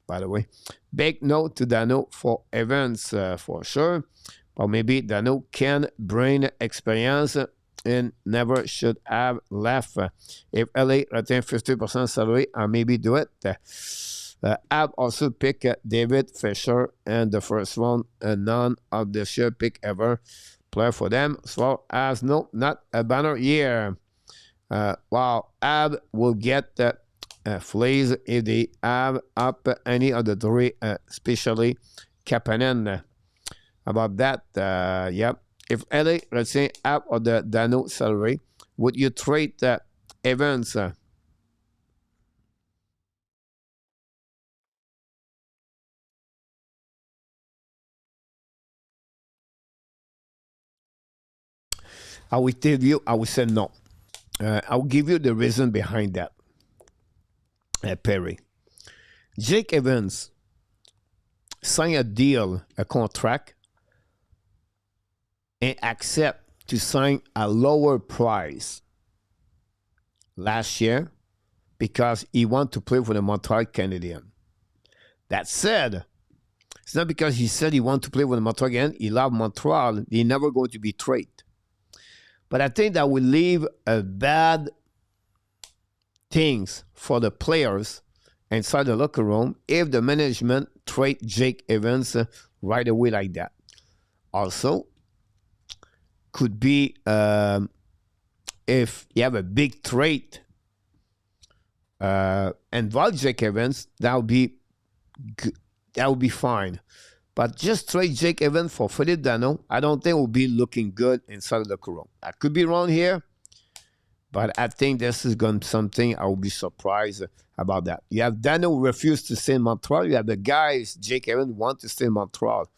by the way. Big note to Dano for Evans, for sure. Or maybe Dano can bring experience and never should have left. If LA retain 50% salary, I maybe do it. I've also picked David Fisher and the first one, none of the share pick ever play for them. So as no, not a banner year. Wow, Ab will get fleas if they have up any of the three, especially Kapanen. About that, yep. If LA, let's say, up or the Dano salary, would you trade Evans? I will tell you, I will say no. I will give you the reason behind that, Perry. Jake Evans signed a deal, a contract, and accept to sign a lower price last year because he want to play for the Montreal Canadiens. That said, it's not because he said he want to play with the Montreal Canadiens. He love Montreal. He never going to be traded. But I think that will leave a bad things for the players inside the locker room if the management trade Jake Evans right away like that. Also, could be if you have a big trade involve Jake Evans, that would be good. That would be fine. But just trade Jake Evans for Philippe Danault, I don't think will be looking good inside the locker room. I could be wrong here, but I think this is going to be something I will be surprised about that. You have Danault refuse to stay in Montreal. You have the guys, Jake Evans, want to stay in Montreal.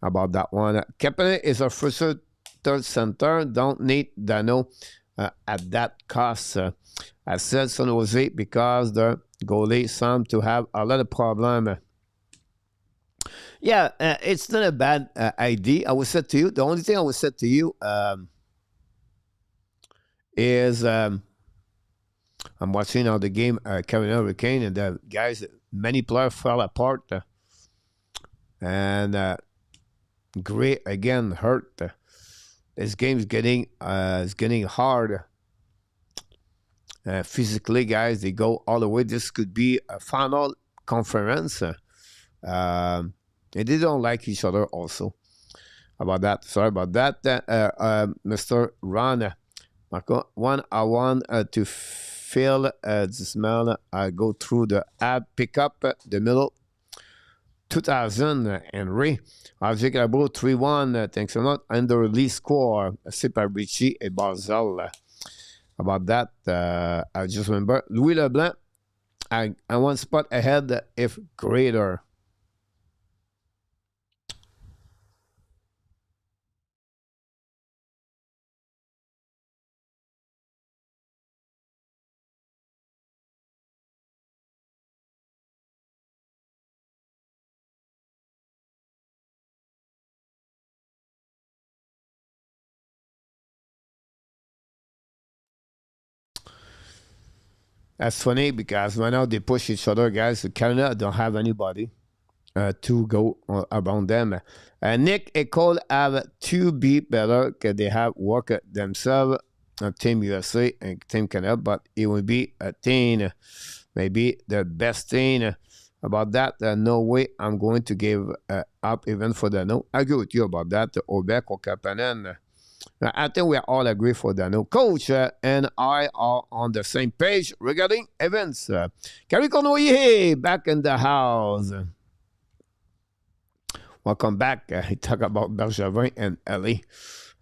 About that one. Kapanen is our first third center. Don't need Danault at that cost. I said San Jose because the goalie seem to have a lot of problem. Yeah, it's not a bad idea. I would say to you, the only thing I would say to you is I'm watching now the game, Carolina Hurricane, and the guys, many players fell apart. And Gray again hurt. This game is getting hard. Physically, guys, they go all the way. This could be a final conference. They don't like each other also. About that. Sorry about that. Mr. Ron. One, I want to fill the smell. I go through the app, pick up the middle. 2000, Henry. Avec Labo 3-1. Thanks a lot. Under release score. C'est par Richie et Barzell. About that, I just remember. Louis Leblanc. I one spot ahead if greater. That's funny because right now they push each other, guys. Canada don't have anybody to go around them. Nick and Cole have to be better because they have worked themselves on Team USA and Team Canada, but it will be a team, maybe the best team. About that, no way I'm going to give up even for the no. I agree with you about that. Obek or Kapanen. I think we all agree for that. No, Coach and I are on the same page regarding events. Carrie Cournoyer back in the house. Welcome back. He talk about Bergevin and Ellie.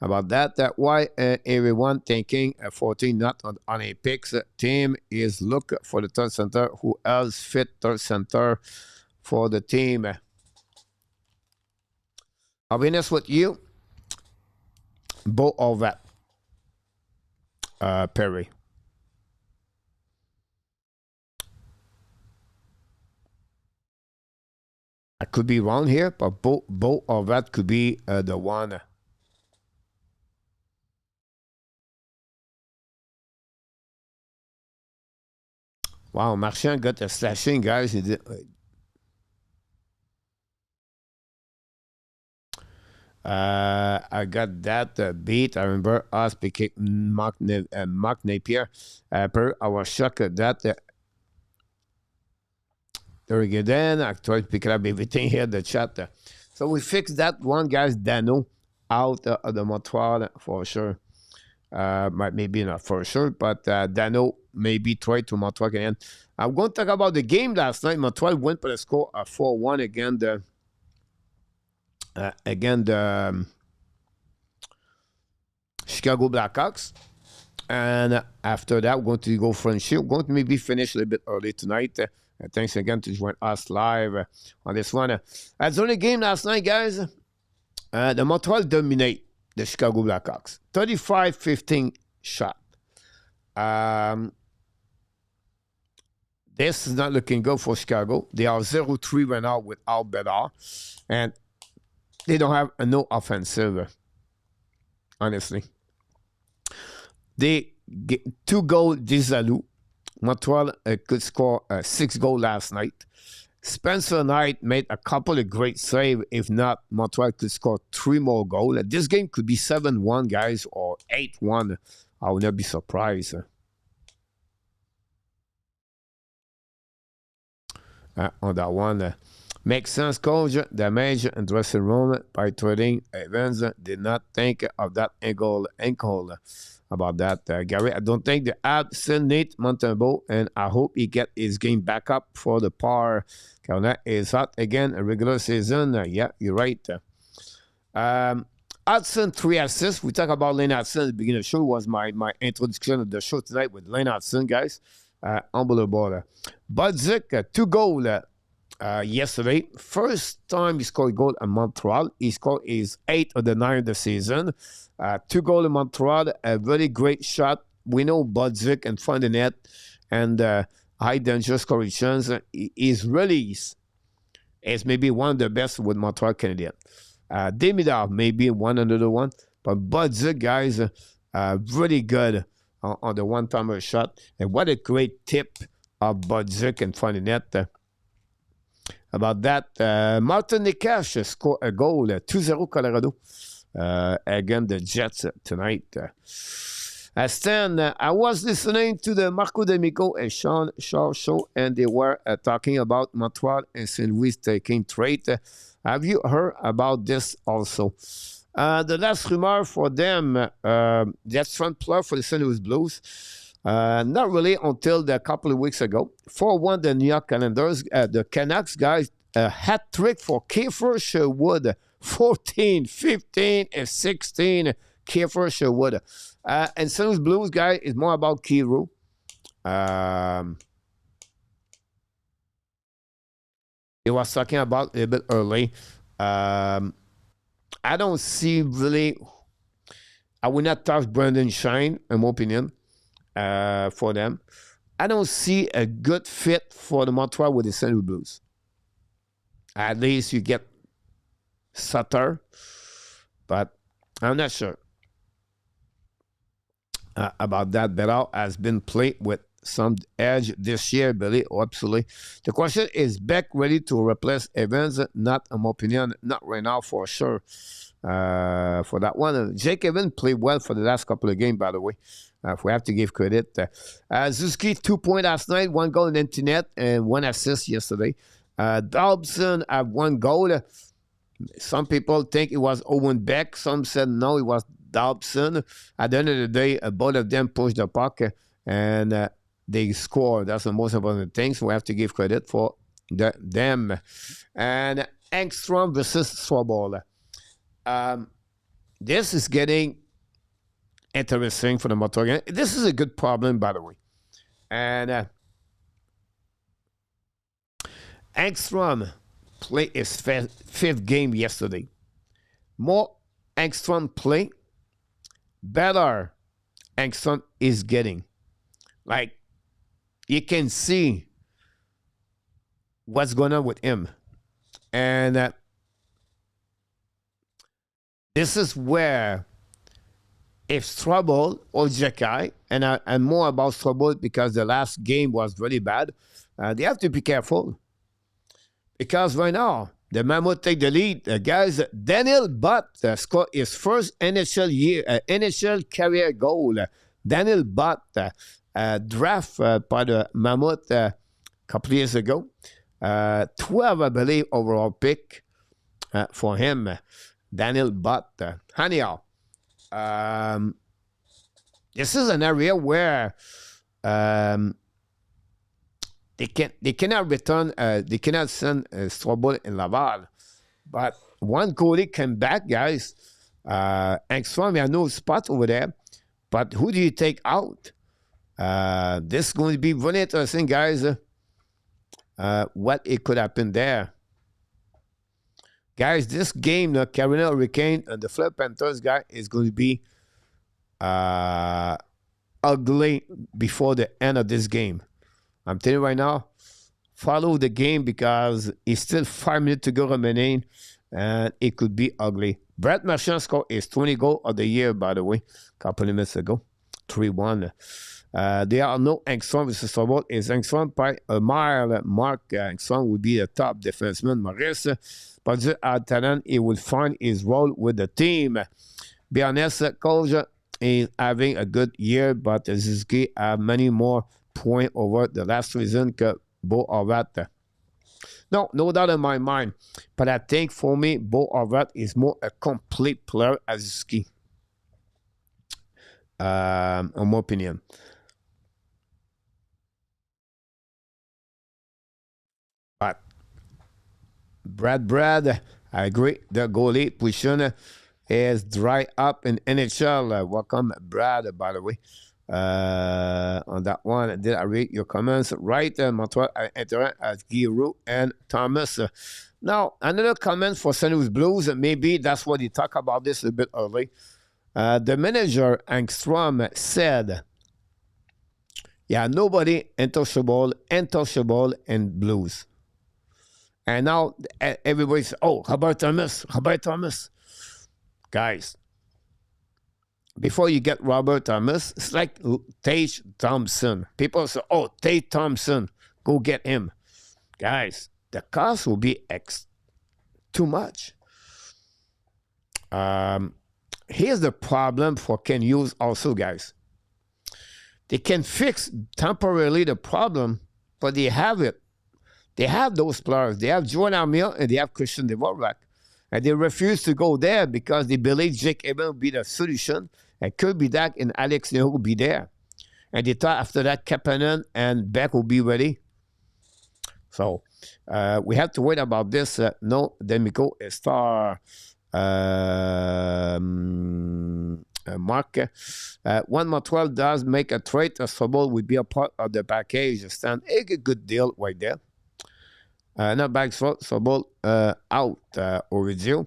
About that, why everyone thinking 14 not on Olympics team is look for the third center. Who else fit third center for the team? I'll be honest with you. Both of that, Perry. I could be wrong here, but both of that could be the one. Wow, Marchand got a slashing, guys. He did, I got that beat. I remember us picking Mark Napier. I was shocked at that. There we go. Then I tried to pick up everything here, the chat. So we fixed that one, guys. Danault out of the Montreal for sure. Maybe not for sure, but Danault maybe tried to Montreal again. I'm going to talk about the game last night. Montreal went for the score 4-1 again. The Chicago Blackhawks. And after that, we're going to go Frenchy. We're going to maybe finish a little bit early tonight. Thanks again to join us live on this one. That's the only game last night, guys. The Montreal dominate. the Chicago Blackhawks. 35-15 shot. This is not looking good for Chicago. They are 0-3 right now without Bedard. And they don't have no offensive, honestly. They get 2 goals Desalou. Montreal could score 6 goals last night. Spencer Knight made a couple of great saves. If not, Montreal could score 3 more goals. This game could be 7-1, guys, or 8-1. I would not be surprised. On that one. Makes sense, coach. Damage in dressing room by trading Evans. Did not think of that ankle about that, Gary. I don't think the Habs still need Montembeault, and I hope he get his game back up for the par. Carolina is hot again, a regular season. Yeah, you're right. Hudson, 3 assists. We talked about Lane Hudson at the beginning of the show. It was my introduction of the show tonight with Lane Hudson, guys. Unbelievable. Budzik, 2 goals yesterday. First time he scored a goal at Montreal. He scored his 8th of the 9th of the season. 2 goals in Montreal. A very great shot. We know Budzik in front of the net and high danger scoring chance. His release is maybe one of the best with Montreal Canadiens. Demidov maybe one another one, but Budzik, guys, really good on the one-timer shot. And what a great tip of Budzik in front of the net. About that, Martin Nikash scored a goal, 2-0 Colorado. Again, the Jets tonight. Stan, I was listening to the Marco D'Amico and Sean Shaw show, and they were talking about Montreal and St. Louis taking trade. Have you heard about this also? The last rumor for them, that's front player for the St. Louis Blues. Not really until a couple of weeks ago. 4-1 the New York Islanders. The Canucks, guys, a hat trick for Kiefer Sherwood. 14, 15, and 16. Kiefer Sherwood. And St. Louis Blues, guys, is more about Kiro. He was talking about a little bit early. I don't see really. I will not touch Brendan Shine, in my opinion, for them. I don't see a good fit for the Montreal with the St. Louis Blues. At least you get Sutter, but I'm not sure about that. Bedard has been played with some edge this year, Billy. Oh, absolutely. The question is, Beck ready to replace Evans? Not, in my opinion, not right now for sure. For that one, Jake Evans played well for the last couple of games, by the way. If we have to give credit. Zuski, 2 points last night, 1 goal in empty net, and 1 assist yesterday. Dobson have 1 goal. Some people think it was Owen Beck. Some said no, it was Dobson. At the end of the day, both of them pushed the puck and they scored. That's the most important thing. So we have to give credit for them. And Engstrom versus Swaball. This is getting interesting for the Montreal. This is a good problem, by the way. And Engstrom played his 5th game yesterday. More Engstrom play, better Engstrom is getting. Like, you can see what's going on with him. And this is where, if Trouble or Jekai, and I'm more about Trouble because the last game was really bad, they have to be careful. Because right now, the Mammoth take the lead. Guys, Daniel Butt scored his first NHL career goal. Daniel Butt, draft by the Mammoth a couple years ago. 12, I believe, overall pick for him. Daniel Butt. Anyhow, this is an area where they cannot return. They cannot send Strobel in Laval, but one goalie came back, guys. Engstrom, we have no spot over there, but who do you take out? This is going to be really interesting, guys. What it could happen there. Guys, this game, the Carolina Hurricane and the Florida Panthers guy is going to be ugly before the end of this game. I'm telling you right now, follow the game because it's still 5 minutes to go remaining, and it could be ugly. Brett Marchand scored his 20 goal of the year, by the way, a couple of minutes ago, 3-1. There are no Engstrom versus Sobol. Is Engstrom by a mile? Mark Engstrom would be the top defenseman. Maurice, but at talent, he will find his role with the team. Be honest, Coach is having a good year, but Suzuki have many more points over the last season que Bo Horvat. No doubt in my mind. But I think for me, Bo Horvat is more a complete player as Suzuki. In my opinion. But Brad, I agree. The goalie position is dry up in NHL. Welcome, Brad, by the way. On that one, did I read your comments? Right, Montreal interact as Giroux and Thomas. Now, another comment for St. Louis Blues. Maybe that's what he talked about this a bit early. The manager, Engstrom, said, yeah, nobody untouchable in Blues. And now everybody's, oh, how about Thomas? Guys, before you get Robert Thomas, it's like Tage Thompson. People say, oh, Tage Thompson, go get him. Guys, the cost will be too much. Here's the problem for Ken Hughes also, guys. They can fix temporarily the problem, but they have it. They have those players. They have Joel Armia and they have Christian Dvorak. And they refuse to go there because they believe Jake Eben will be the solution. And Kirby Dak and Alex Neho will be there. And they thought after that, Kapanen and Beck will be ready. So we have to wait about this. No, Demico star Mark. When Montreal does make a trade, Sobol will be a part of the package. Stand a good deal right there. Not back Sobol out, Oridio.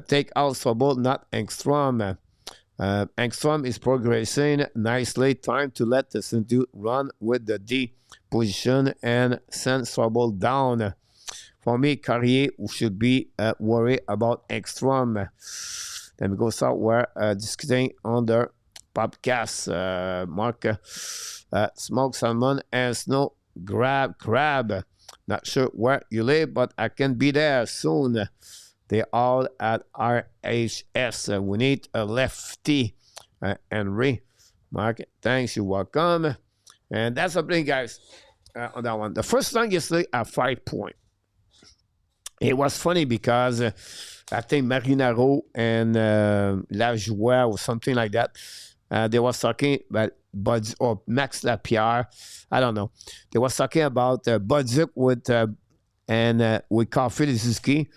Take out Sobol, not Engstrom. Engstrom is progressing nicely. Time to let the Cintu run with the D position and send Sobol down. For me, Carrier should be worried about Engstrom. Then we go somewhere discussing on the podcast. Mark, Smoke Salmon and Snow Crab. Not sure where you live, but I can be there soon. They all at RHS. We need a lefty. Henry. Mark, thanks. You're welcome. And that's something, guys, on that one. The first line yesterday at 5 points. It was funny because I think Marinaro and Lajoie or something like that, they were talking about Buds or Max Lapierre. I don't know. They were talking about Budzik with Caulfield and Suzuki.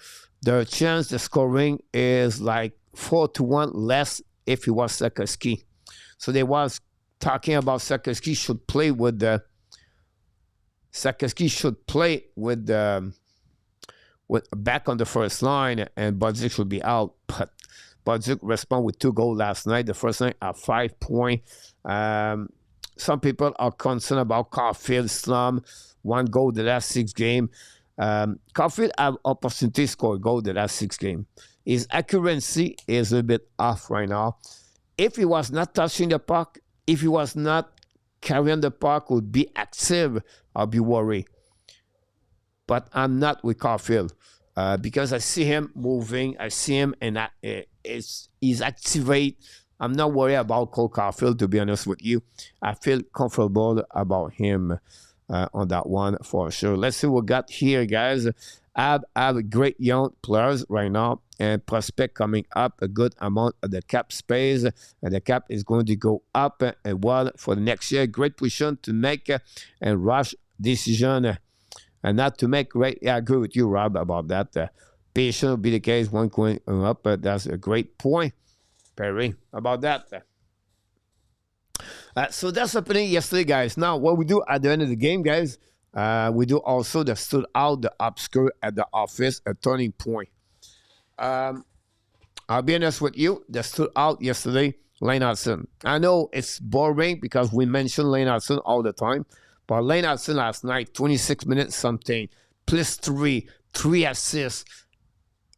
The chance the scoring is like 4-1 less if it was Sikorsky. So they was talking about Sikorsky should play with back on the first line, and Budzik should be out. But Budzik responded with 2 goals last night. The first night at 5 points. Some people are concerned about Caulfield slump. 1 goal the last 6 games. Caulfield have opportunity to score a goal the last 6 games. His accuracy is a bit off right now. If he was not touching the puck, if he was not carrying the puck, would be active, I'll be worried. But I'm not with Caulfield because I see him moving. I see him and he's activate. I'm not worried about Cole Caulfield, to be honest with you. I feel comfortable about him on that one for sure. Let's see what we got here, guys. I have great young players right now and prospect coming up a good amount of the cap space. And the cap is going to go up and well for the next year. Great position to make and rush decision and not to make great. Yeah, I agree with you, Rob, about that. Patient will be the case, one going up. That's a great point, Perry, about that. So that's happening yesterday, guys. Now, what we do at the end of the game, guys, we do also the stood out, the obscure at the office, a turning point. I'll be honest with you, that stood out yesterday, Lane Hudson. I know it's boring because we mention Lane Hudson all the time, but Lane Hudson last night, 26 minutes something, plus three assists.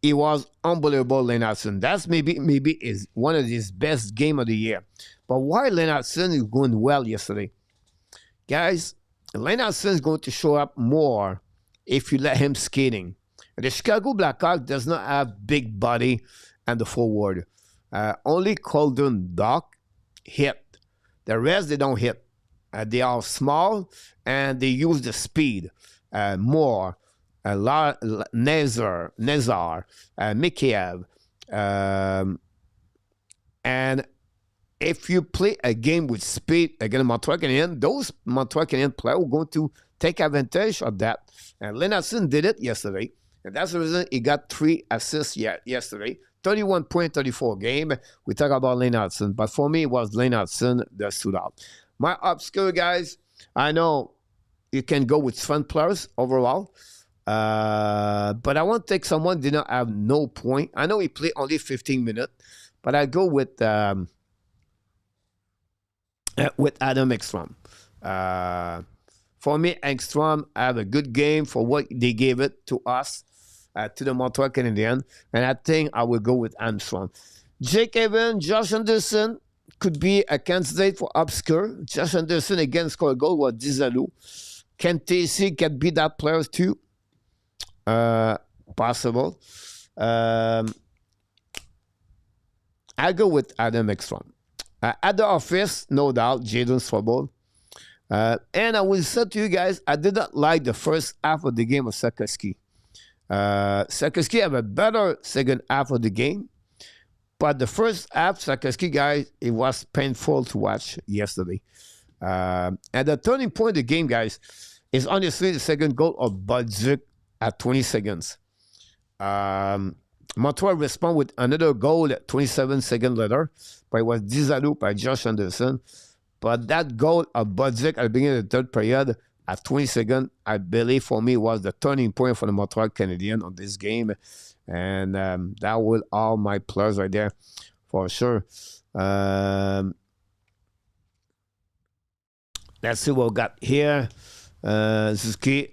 It was unbelievable, Lane Hudson. That's maybe is one of his best game of the year. But why Lane Hudson is going well yesterday? Guys, Lane Hudson is going to show up more if you let him skating. The Chicago Blackhawks does not have big body and the forward. Only Colden Dock hit. The rest, they don't hit. They are small, and they use the speed more. Nazar, Mikheyev. And if you play a game with speed against Montreal Canadiens, those Montreal Canadiens players are going to take advantage of that. And Lennartson did it yesterday. And that's the reason he got 3 assists yesterday. 31.34 game. We talk about Lennartson. But for me, it was Lennartson that stood out. My obscure guys, I know you can go with fun players overall. But I want to take someone who did not have no point. I know he played only 15 minutes. But I go with Adam Ekstrom. For me, Ekstrom have a good game for what they gave it to us, to the Montreal Canadiens. And I think I will go with Armstrong. Jake Evans, Josh Anderson could be a candidate for obscure. Josh Anderson again scored a goal with Dizalou. Ken Tacey can be that player too. Possible. I'll go with Adam Ekstrom. At the office, no doubt, Jadon Swabble. And I will say to you guys, I did not like the first half of the game of Sakoski. Sakoski have a better second half of the game. But the first half, Sakoski, guys, it was painful to watch yesterday. And the turning point of the game, guys, is honestly the second goal of Budzik at 20 seconds. Montreal respond with another goal at 27 seconds later, but it was Dizalou by Josh Anderson. But that goal of Budzik at the beginning of the third period at 20 seconds, I believe for me was the turning point for the Montreal Canadiens on this game. And that will all my players right there for sure. Let's see what we got here. Suzuki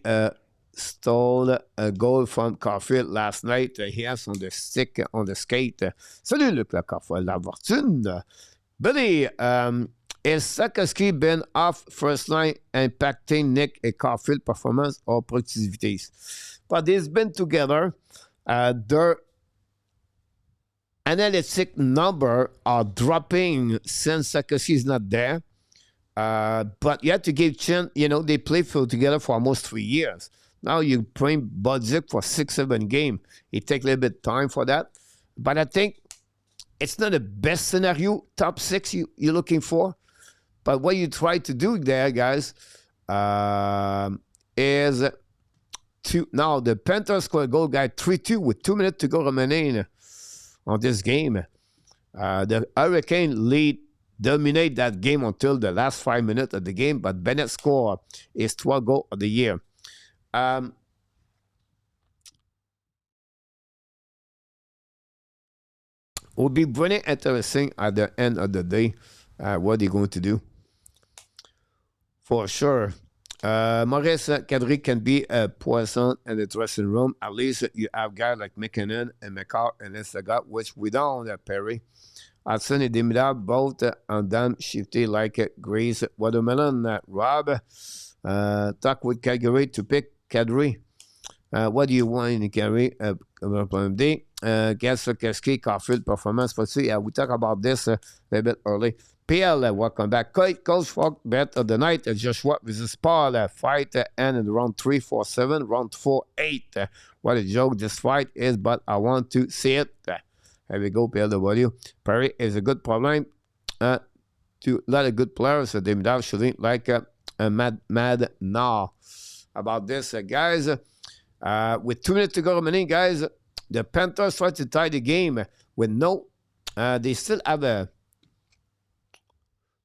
stole a goal from Caulfield last night. He has on the stick, on the skate. Salut, Luc Caulfield, la fortune. Billy, is Sakoski been off first line impacting Nick and Caulfield performance or productivities? But they've been together. Their analytic number are dropping since Sakoski is not there. But you have to give Chin, they played together for almost 3 years. Now you bring Budzik for 6-7 games. It takes a little bit of time for that. But I think it's not the best scenario, top 6 you're looking for. But what you try to do there, guys, is to... Now, the Panthers scored a goal, guy, 3-2 with 2 minutes to go remaining on this game. The Hurricane dominate that game until the last 5 minutes of the game, but Bennett scored his 12th goal of the year. Will be really interesting at the end of the day what they're going to do. For sure. Maurice Kadri can be a poison in the dressing room. At least you have guys like McKinnon and McCart and Instagat, which we don't have Perry. Hudson et Demida, both en dame shifty like Grace Watermelon. Rob, talk with Calgary to pick Kadri. What do you want in Calgary? Problem D. Guess Keski, Caulfield performance. But see, we talk about this a little bit early. PL, welcome back. Coach Falk, bet of the night. Joshua versus Paul. Fight end in round 3, 4, 7. Round 4, 8. What a joke this fight is, but I want to see it. Here we go, PLW. Perry is a good problem to a lot of good players. So they without shooting like a mad now. About this, guys. With 2 minutes to go remaining, guys, the Panthers try to tie the game with no. They still have a.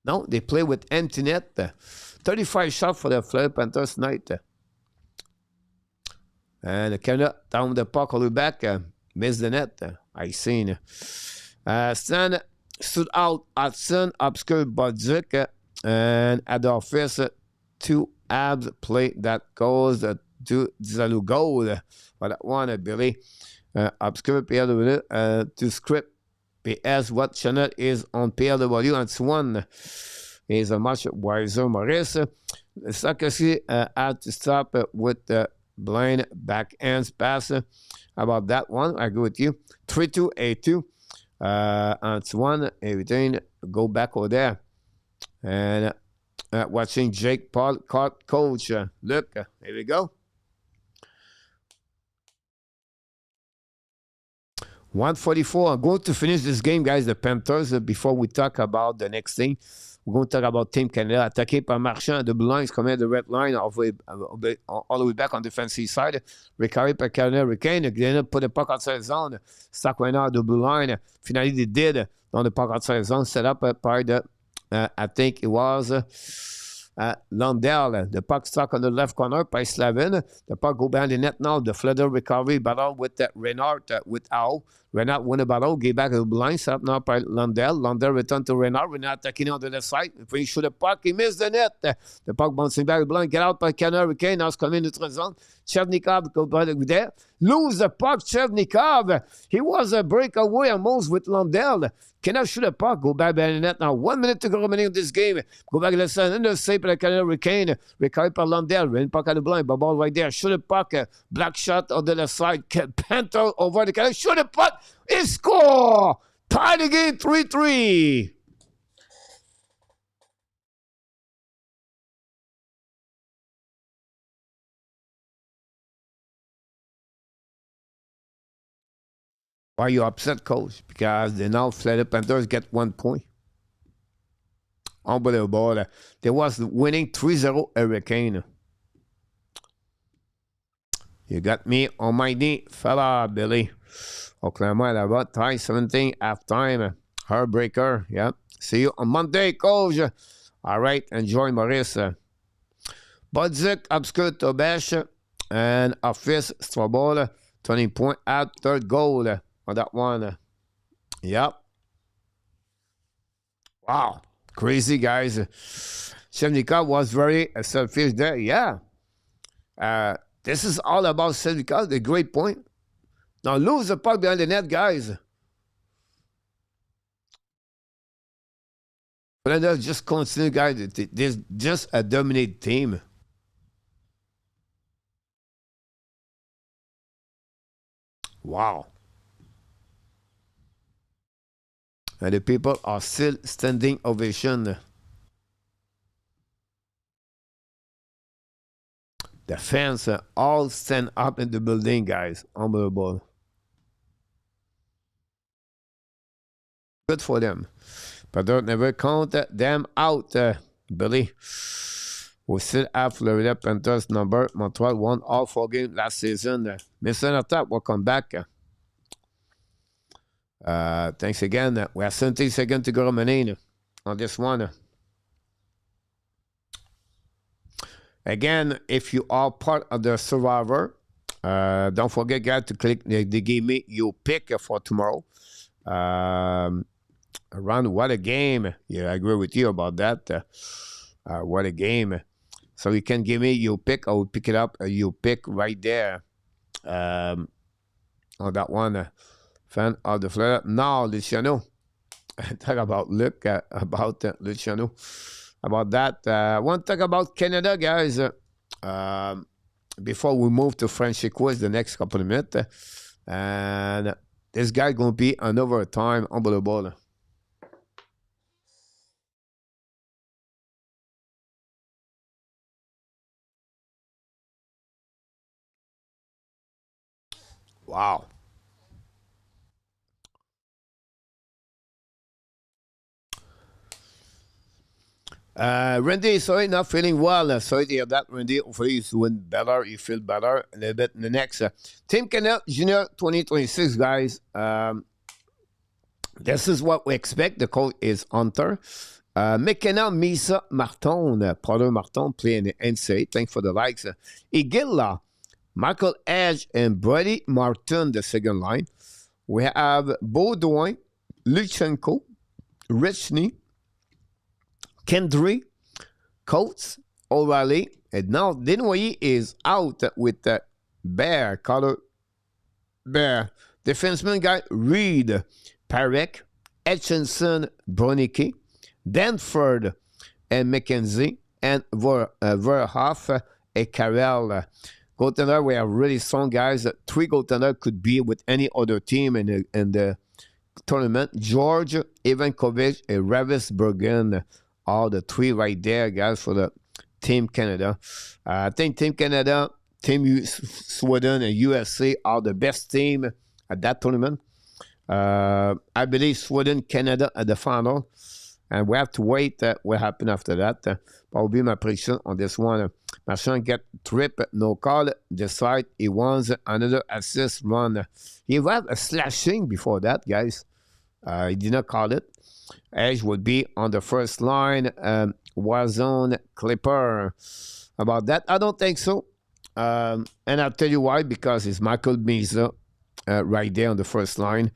No, they play with empty net. 35 shots for the Florida Panthers tonight. And Canada down the puck all the way back. missed the net. I seen. Stan stood out Hudson, obscure Budzik, and Adolphus, two Habs play that goes to Zalu goal. For that one, Billy. Obscure PLW to script. PS, what channel is on PLW? And one is a much wiser Maurice. Sakasi had to stop with the blind backhand pass. About that one, I agree with you. 3-2, 8-2. Antoine, everything, go back over there. And watching Jake Paul, coach. Look, here we go. 144. I'm going to finish this game, guys, the Panthers, before we talk about the next thing. We're going to talk about Team Canada. Attaqué par Marchand, double lines, coming at the red line, all the way back on the defensive side. Recovery par Canada, Hurricane. Glenn put the puck outside zone. Stockwiner, double line. Finally, they did on the puck outside zone, set up by the, I think it was Lundell. The puck stuck on the left corner by Slavin. The puck go behind the net now. The Flutter recovery battle with Renard, with Ao. Renard won the battle, gave back the line, set up now by Lundell. Lundell returned to Renard. Renard attacking on the left side. When he shoot the puck, he missed the net. The puck bouncing back, the blind, get out by Canada Hurricane. Now it's coming into the zone. Chevnikov go by there. Lose the puck, Chevnikov. He was a breakaway almost with Lundell. Cannot shoot a puck, go back behind the net now. 1 minute to go remaining in this game. Go back to the side, and the save by the Canada Hurricane. Recovered by Lundell. Rain puck at the blind, ball right there. Shoot a puck, black shot on the left side. Panther over the Canada. Shoot a puck. He score! Tied the game 3-3. Why are you upset, coach? Because the now Florida Panthers get 1 point. Unbelievable. They was winning 3-0 Hurricane. You got me on my knee, fella, Billy. Oklahoma at about tie 17 halftime. Heartbreaker. Yeah. See you on Monday, coach. All right. Enjoy, Maurice. Budzik, obscure Tobesh, and Office Strobol. 20 point at third goal on that one. Yep. Wow. Crazy, guys. Chevnikov was very selfish there. Yeah. This is all about Chevnikov. The great point. Now lose the puck behind the net, guys. But then just continue, guys. There's just a dominant team. Wow. And the people are still standing ovation. The fans all stand up in the building, guys. Unbelievable. Good for them. But don't never count them out, Billy. We still have Florida Panthers number. Montreal won all 4 games last season. Mr. Attack, welcome back. Thanks again. We have 17 seconds to go remaining on this one. Again, if you are part of the Survivor, don't forget, guys, to click the Give Me Your Pick for tomorrow. Around what a game. Yeah, I agree with you about that. What a game. So you can give me your pick. I will pick it up. You pick right there on that one. Fan of the Florida. Now, Luciano. Talk about Luciano. About that. I want to talk about Canada, guys. Before we move to Frenchy quiz the next couple of minutes. And this guy going to be an overtime. Unbelievable. Wow. Randy, sorry, not feeling well. Sorry to hear that, Randy. Hopefully you're doing better. You feel better a little bit in the next. Team Canada Junior 2026, guys. This is what we expect. The coach is Hunter. McKenna, Misa, Martin, Prado Martin playing the NCAA. Thanks for the likes. Igilla, Michael Edge and Brady Martin, the second line. We have Baudouin, Luchenko, Richney, Kendry, Coates, O'Reilly, and now Desnoyers is out with the bear color. Bear. Defenseman guy, Reed, Parek, Etchinson, Bronicky, Danford, and McKenzie, and Verhoff, and Carell. Goaltender, we have really strong guys. 3 goaltender could be with any other team in the tournament. George, Ivankovic, and Ravis Bergen. All the 3 right there, guys, for the Team Canada. I think Team Canada, Team Sweden, and USA are the best team at that tournament. I believe Sweden, Canada at the final. And we have to wait what happens after that. That will be my prediction on this one. Marchand get trip, no call. Decide he wants another assist run. He had a slashing before that, guys. He did not call it. Edge would be on the first line. Warzone Clipper. About that, I don't think so. And I'll tell you why. Because it's Michael Misa right there on the first line.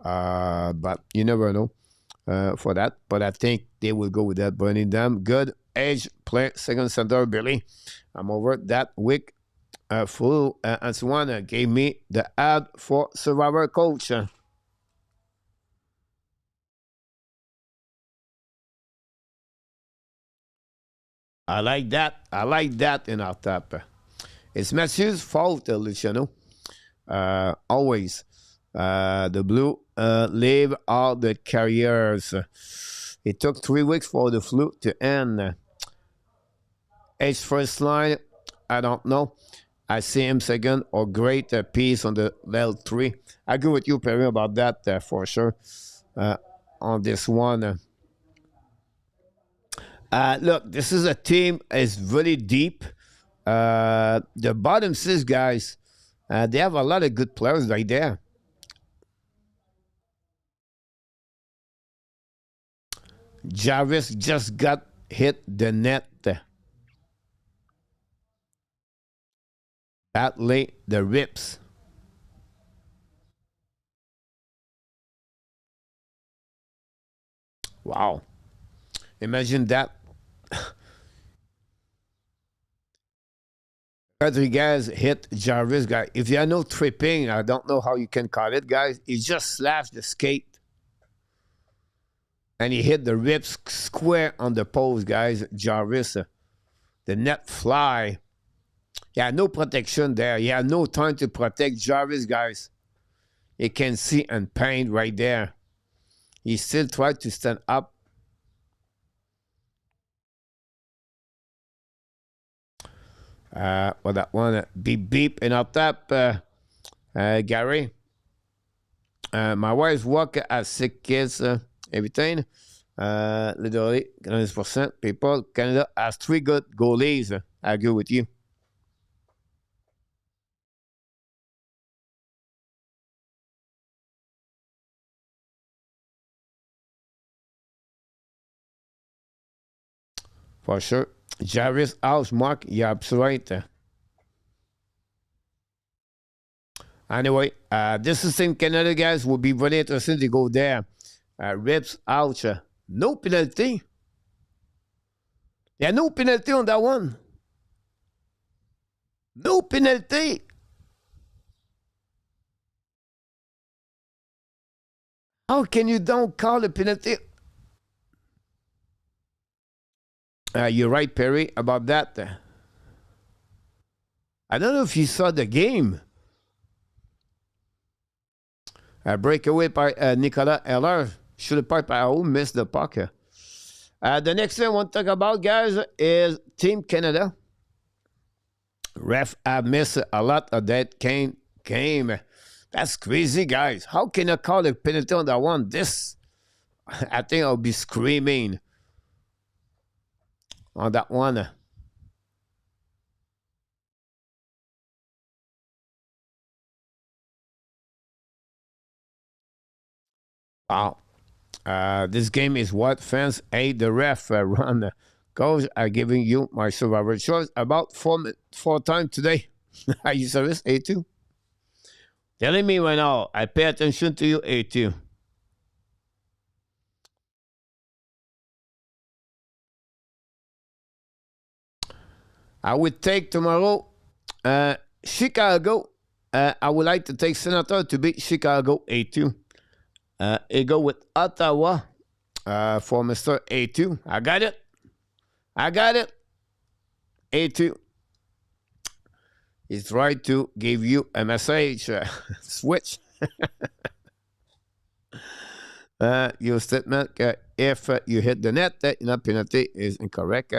But you never know for that. But I think they will go with that. Burning them. Good. Edge play second center, Billy. I'm over that week. Full Antoine gave me the ad for Survivor Coach. I like that. I like that in our top. It's Matthew's fault, Luciano. Always. The Blue leave all the carriers. It took 3 weeks for the flu to end. Edge first line, I don't know. I see him second or great piece on the level 3. I agree with you, Perry, about that for sure. On this one. Look, this is a team is really deep. The bottom 6 guys, they have a lot of good players right there. Jarvis just got hit the net. Badly, the ribs. Wow. Imagine that. Rodriguez hit Jarvis, guy. If you are no tripping, I don't know how you can call it, guys. He just slashed the skate. And he hit the ribs square on the post, guys. Jarvis. The net fly. He had no protection there. He had no time to protect Jarvis, guys. You can see and pain right there. He still tried to stand up. Well, that one, beep, beep, and up top, Gary. My wife work at 6 kids, everything. Literally, 90% people. Canada has 3 good goalies. I agree with you. For sure. Jarvis out, Mark. Yeah, absolutely. Anyway, this is Team Canada, guys. Will be very interesting to go there. Ribs out. No penalty. Yeah, no penalty on that one. No penalty. How can you don't call a penalty? You're right, Perry, about that. I don't know if you saw the game. A breakaway by Nicolas Heller. Should have pipe by who missed the puck. The next thing I want to talk about, guys, is Team Canada. Ref have missed a lot of that game. That's crazy, guys. How can I call a penalty on that one? This, I think I'll be screaming on that one. Wow. This game is what fans hate the ref run. Coach, I'm giving you my survivor choice about four times today. Are you serious, A2? Telling me right now, I pay attention to you, A2. I would take tomorrow Chicago. I would like to take Senator to beat Chicago A2. I go with Ottawa for Mr. A2. I got it. I got it. A2. It's right to give you a message. Switch. Your statement, if you hit the net, penalty is incorrect.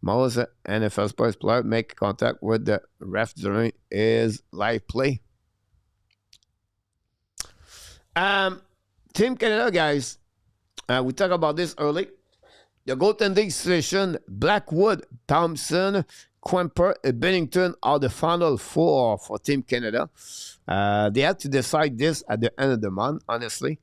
Most NFL sports player make contact with the ref during his live play. Team Canada, guys, we talked about this early. The goaltending situation, Blackwood, Thompson, Quimper, Bennington are the final four for Team Canada. They have to decide this at the end of the month, honestly.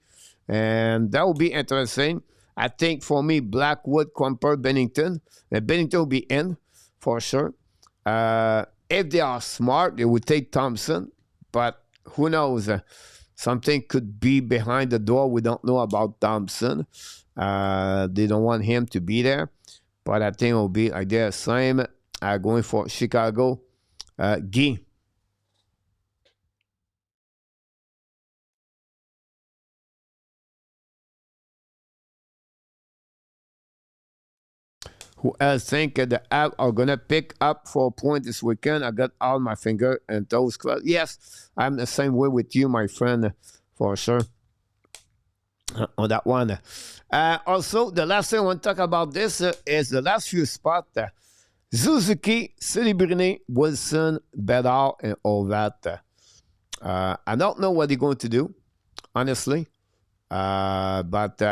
And that will be interesting. I think for me, Blackwood, Quimper, Bennington. Bennington will be in for sure. If they are smart, they would take Thompson. But who knows? Something could be behind the door. We don't know about Thompson. They don't want him to be there. But I think it will be like the same. Going for Chicago. Guy. Who else think the Habs are going to pick up 4 points this weekend? I got all my finger and toes crossed. Yes, I'm the same way with you, my friend, for sure. On that one. Also, the last thing I want to talk about this is the last few spots. Suzuki, Celebrini, Wilson, Bedard, and all that. I don't know what they're going to do, honestly. But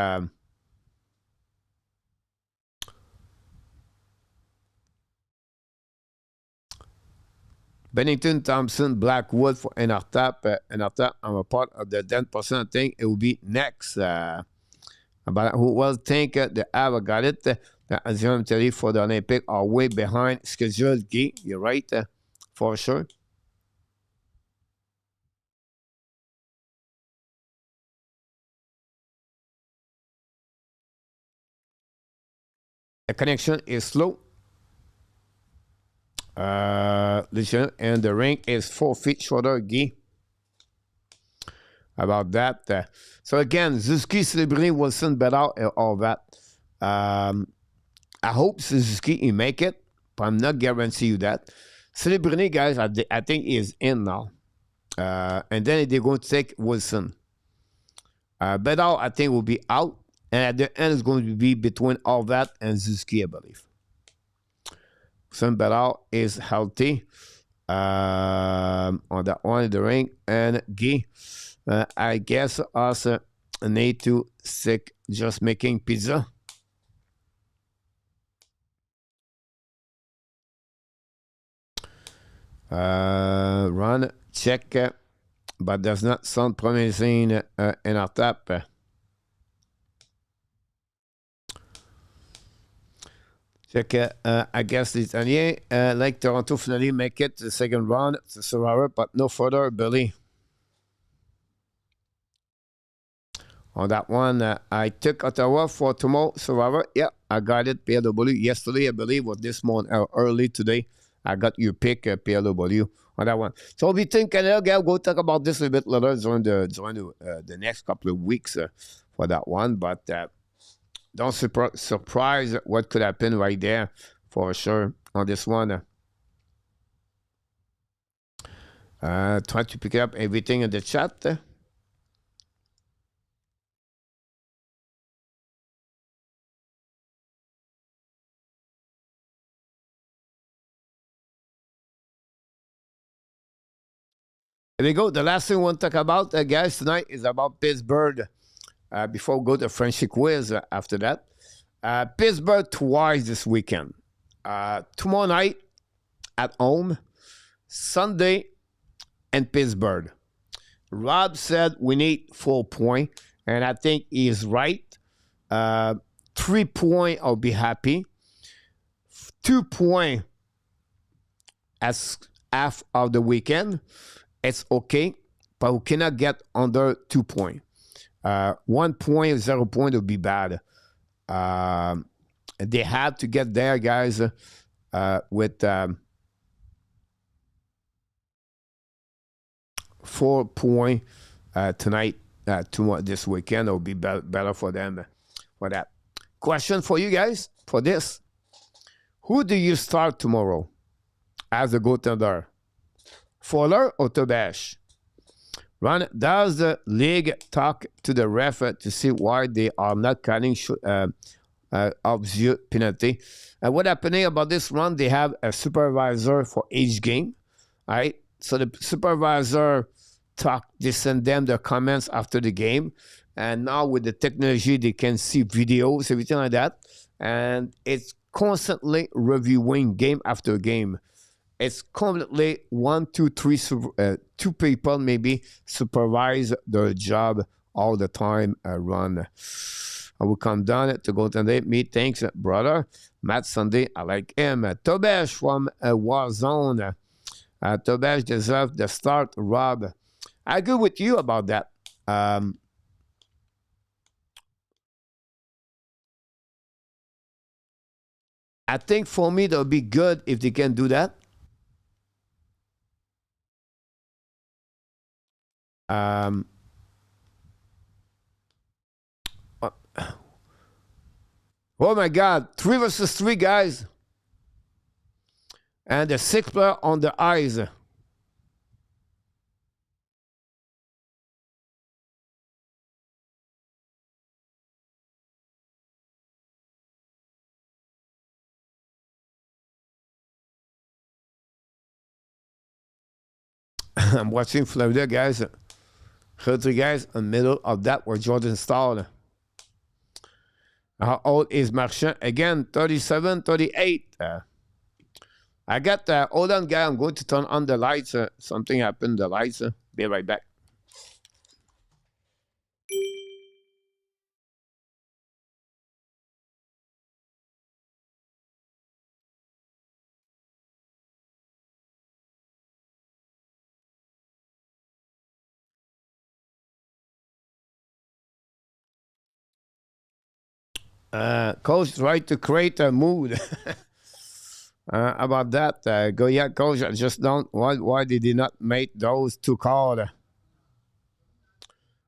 Bennington, Thompson, Blackwood for NRTAP. NRTAP, I'm a part of the 10% thing. It will be next. But who will think the Habs got it? As I'm telling you, for the Olympic are way behind schedule. Guy, you're right, for sure. The connection is slow. Listen, and the ring is 4 feet shorter, Guy. About that. So again, Suzuki, Celebrini, Wilson, Bedard, and all that. I hope Suzuki he make it, but I'm not guarantee you that. Celebrini, guys, I think he is in now. And then they're going to take Wilson. Bedard, I think, will be out. And at the end, it's going to be between all that and Suzuki, I believe. Wilson Bedard is healthy. On that one in the ring. And Guy, I guess us need to stick just making pizza. Run, check, but does not sound promising in our tap. Check, I guess the Italian, like Toronto finally make it to the second round to Survivor, but no further, Billy. On that one, I took Ottawa for tomorrow, Survivor. Yeah, I got it, PLW. Yesterday, I believe, was this morning, early today. I got your pick, PLW, on that one. So we'll be thinking, Canada, we'll talk about this a bit later during the next couple of weeks for that one. But don't surprise what could happen right there, for sure, on this one. Try to pick up everything in the chat. There we go. The last thing we want to talk about, guys, tonight is about Pittsburgh. Before we go to Frenchy quiz after that. Pittsburgh twice this weekend. Tomorrow night at home, Sunday in Pittsburgh. Rob said we need 4 points, and I think he is right. 3 points, I'll be happy. 2 points, half of the weekend, it's okay, but we cannot get under 2 points. 1 point, 0 point would be bad. They have to get there, guys, with 4 points tonight, this weekend. It will be better for them for that. Question for you guys for this. Who do you start tomorrow as a goaltender? Fuller or Tobesh? Ron, does the league talk to the ref to see why they are not calling obvious penalty? What happening about this run? They have a supervisor for each game, right? So the supervisor they send them their comments after the game, and now with the technology, they can see videos, everything like that, and it's constantly reviewing game after game. It's completely 1, 2, 3, 2 people maybe supervise their job all the time. Run. I will come down to go today. Me, thanks, brother. Matt Sunday, I like him. Tobesh from Warzone. Tobesh deserves the start, Rob. I agree with you about that. I think for me, that would be good if they can do that. Oh my God, 3 versus 3 guys. And the 6th player on the ice. I'm watching Florida, guys. 30 guys in the middle of that where Jordan Stahl. How old is Marchand? Again, 37, 38. I got hold on, guy. I'm going to turn on the lights. Something happened. The lights. Be right back. Coach tried to create a mood. About that, Coach. I just don't. Why did he not make those 2 calls?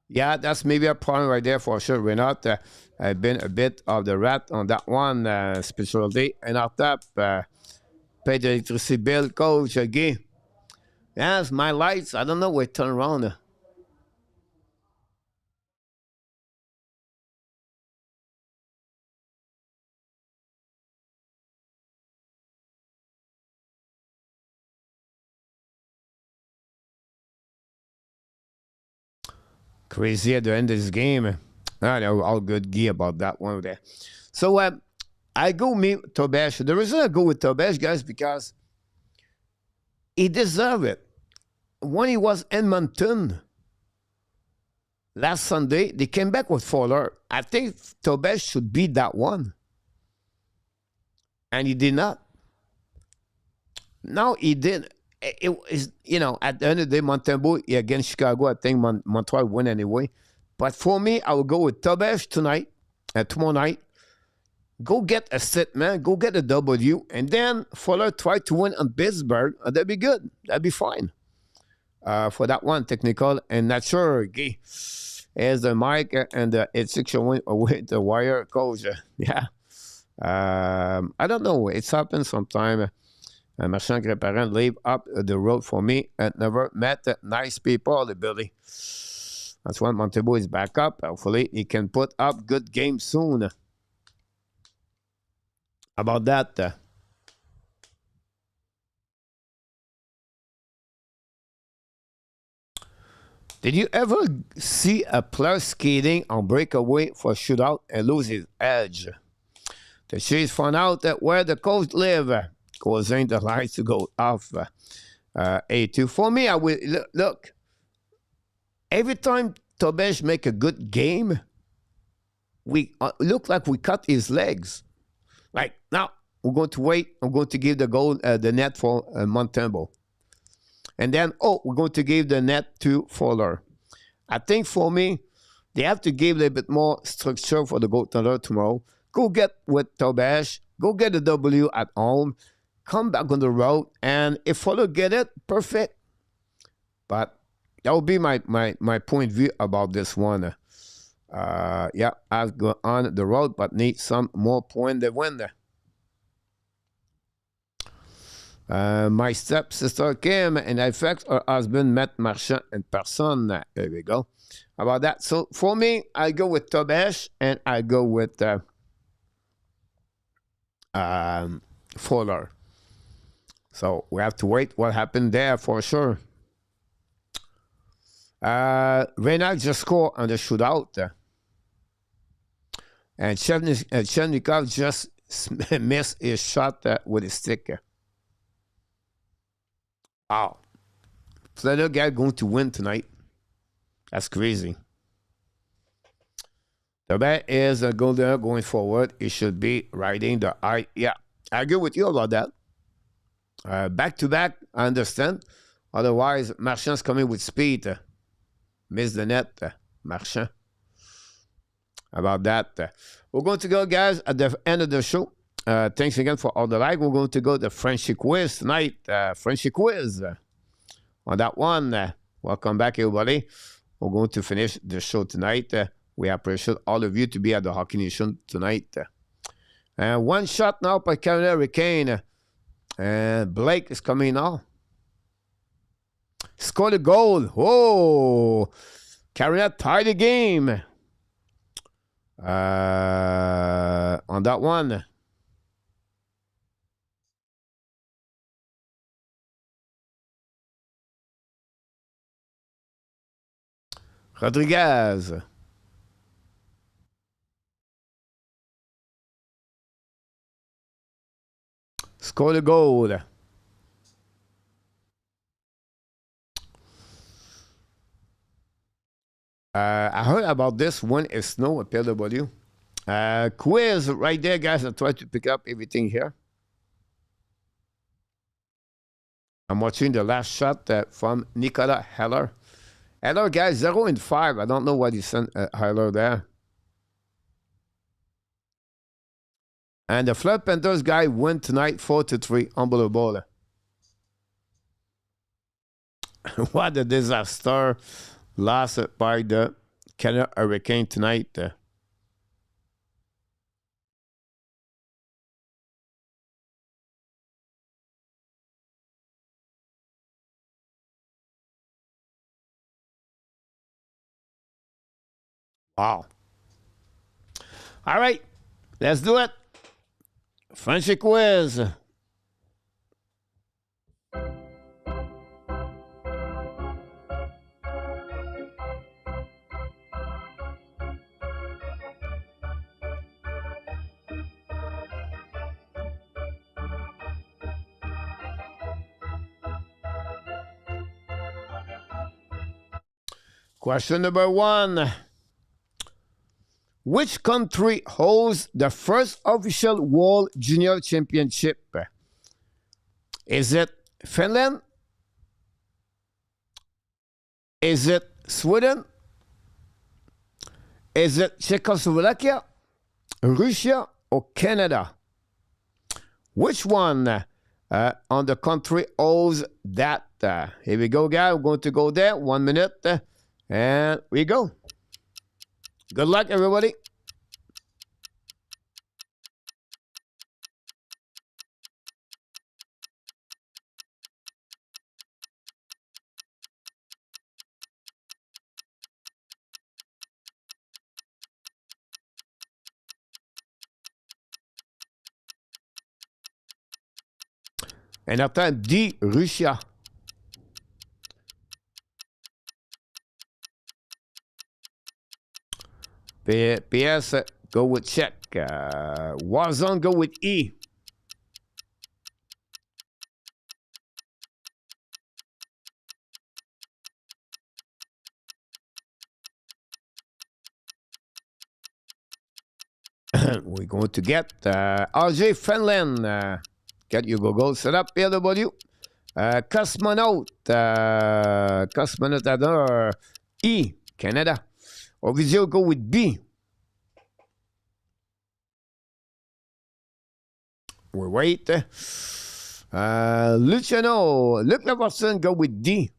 Yeah, that's maybe a problem right there for sure. We're not been a bit of the rat on that one, especially and our top pay the electricity bill, Coach again. Yes, my lights. I don't know where to turn around. Crazy at the end of this game. All good gear about that one there. So I go meet Tobesh. The reason I go with Tobesh, guys, because he deserved it. When he was in Edmonton last Sunday, they came back with Fuller. I think Tobesh should beat that one. And he did not. No, he did. It is, at the end of the day, Montembeault against Chicago, I think Montreal win anyway. But for me, I will go with Tobesh tonight, tomorrow night. Go get a sit, man. Go get a W. And then Fuller try to win on Pittsburgh. That'd be good. That'd be fine. For that one, technical and not sure. Here's the mic and the 861 with the wire, Coach. Yeah. I don't know. It's happened sometime. Marchand Grandparent leave up the road for me and never met nice people, the Billy. That's when Montembeault is back up. Hopefully, he can put up good game soon. About that. Did you ever see a player skating on breakaway for a shootout and lose his edge? The Chiefs found out that where the coach live, causing the lights to go off. A2. For me, I will look. Every time Tobesh make a good game, we look like we cut his legs. Like now, we're going to wait. I'm going to give the goal, the net for Montembeault. And then, we're going to give the net to Fowler. I think for me, they have to give a little bit more structure for the goaltender tomorrow. Go get with Tobash. Go get the W at home. Come back on the road. And if Fowler get it, perfect. But that would be my point of view about this one. I'll go on the road, but need some more point to win there. My stepsister Kim and in fact her husband met Marchand in person. There we go. How about that? So for me, I go with Tobash and I go with Fowler. So we have to wait what happened there for sure. Reynolds just scored on the shootout. And Chevnikov just missed his shot with his stick. Wow. Florida guy going to win tonight. That's crazy. The bet is a golden going forward. It should be riding the eye. Yeah, I agree with you about that. Back to back, I understand. Otherwise, Marchand's coming with speed. Miss the net, Marchand. About that. We're going to go, guys, at the end of the show. Thanks again for all the like. We're going to go to the Frenchy quiz tonight. Frenchy quiz. On that one, welcome back, everybody. We're going to finish the show tonight. We appreciate all of you to be at the Hockey Nation tonight. One shot now by Canada Hurricane. And Blake is coming now. Scored a goal. Whoa. Canada tied the game. On that one. Rodriguez. Scored a goal. I heard about this one is snow at PLW. Quiz right there, guys. I tried to pick up everything here. I'm watching the last shot from Nicola Heller. Heller, guys, 0-5. I don't know what he sent Heller there. And the Flood Panthers guy win tonight 4-3. Unbelievable. What a disaster. Lost by the Canada Hurricane tonight. Wow. All right. Let's do it. Frenchy quiz. Question number 1. Which country holds the first official World Junior Championship? Is it Finland? Is it Sweden? Is it Czechoslovakia, Russia, or Canada? Which one on the country holds that? Here we go, guys. We're going to go there. 1 minute. And we go. Good luck, everybody. And after D, Russia. PS, go with Czech. Warzone, go with E. We're going to get RJ Finland. Get your Google set up, PLW. Cosmonaut. Cosmonaut adore. E. Canada. Ovidio go with B. We wait. Luciano. Luc Laverson go with D.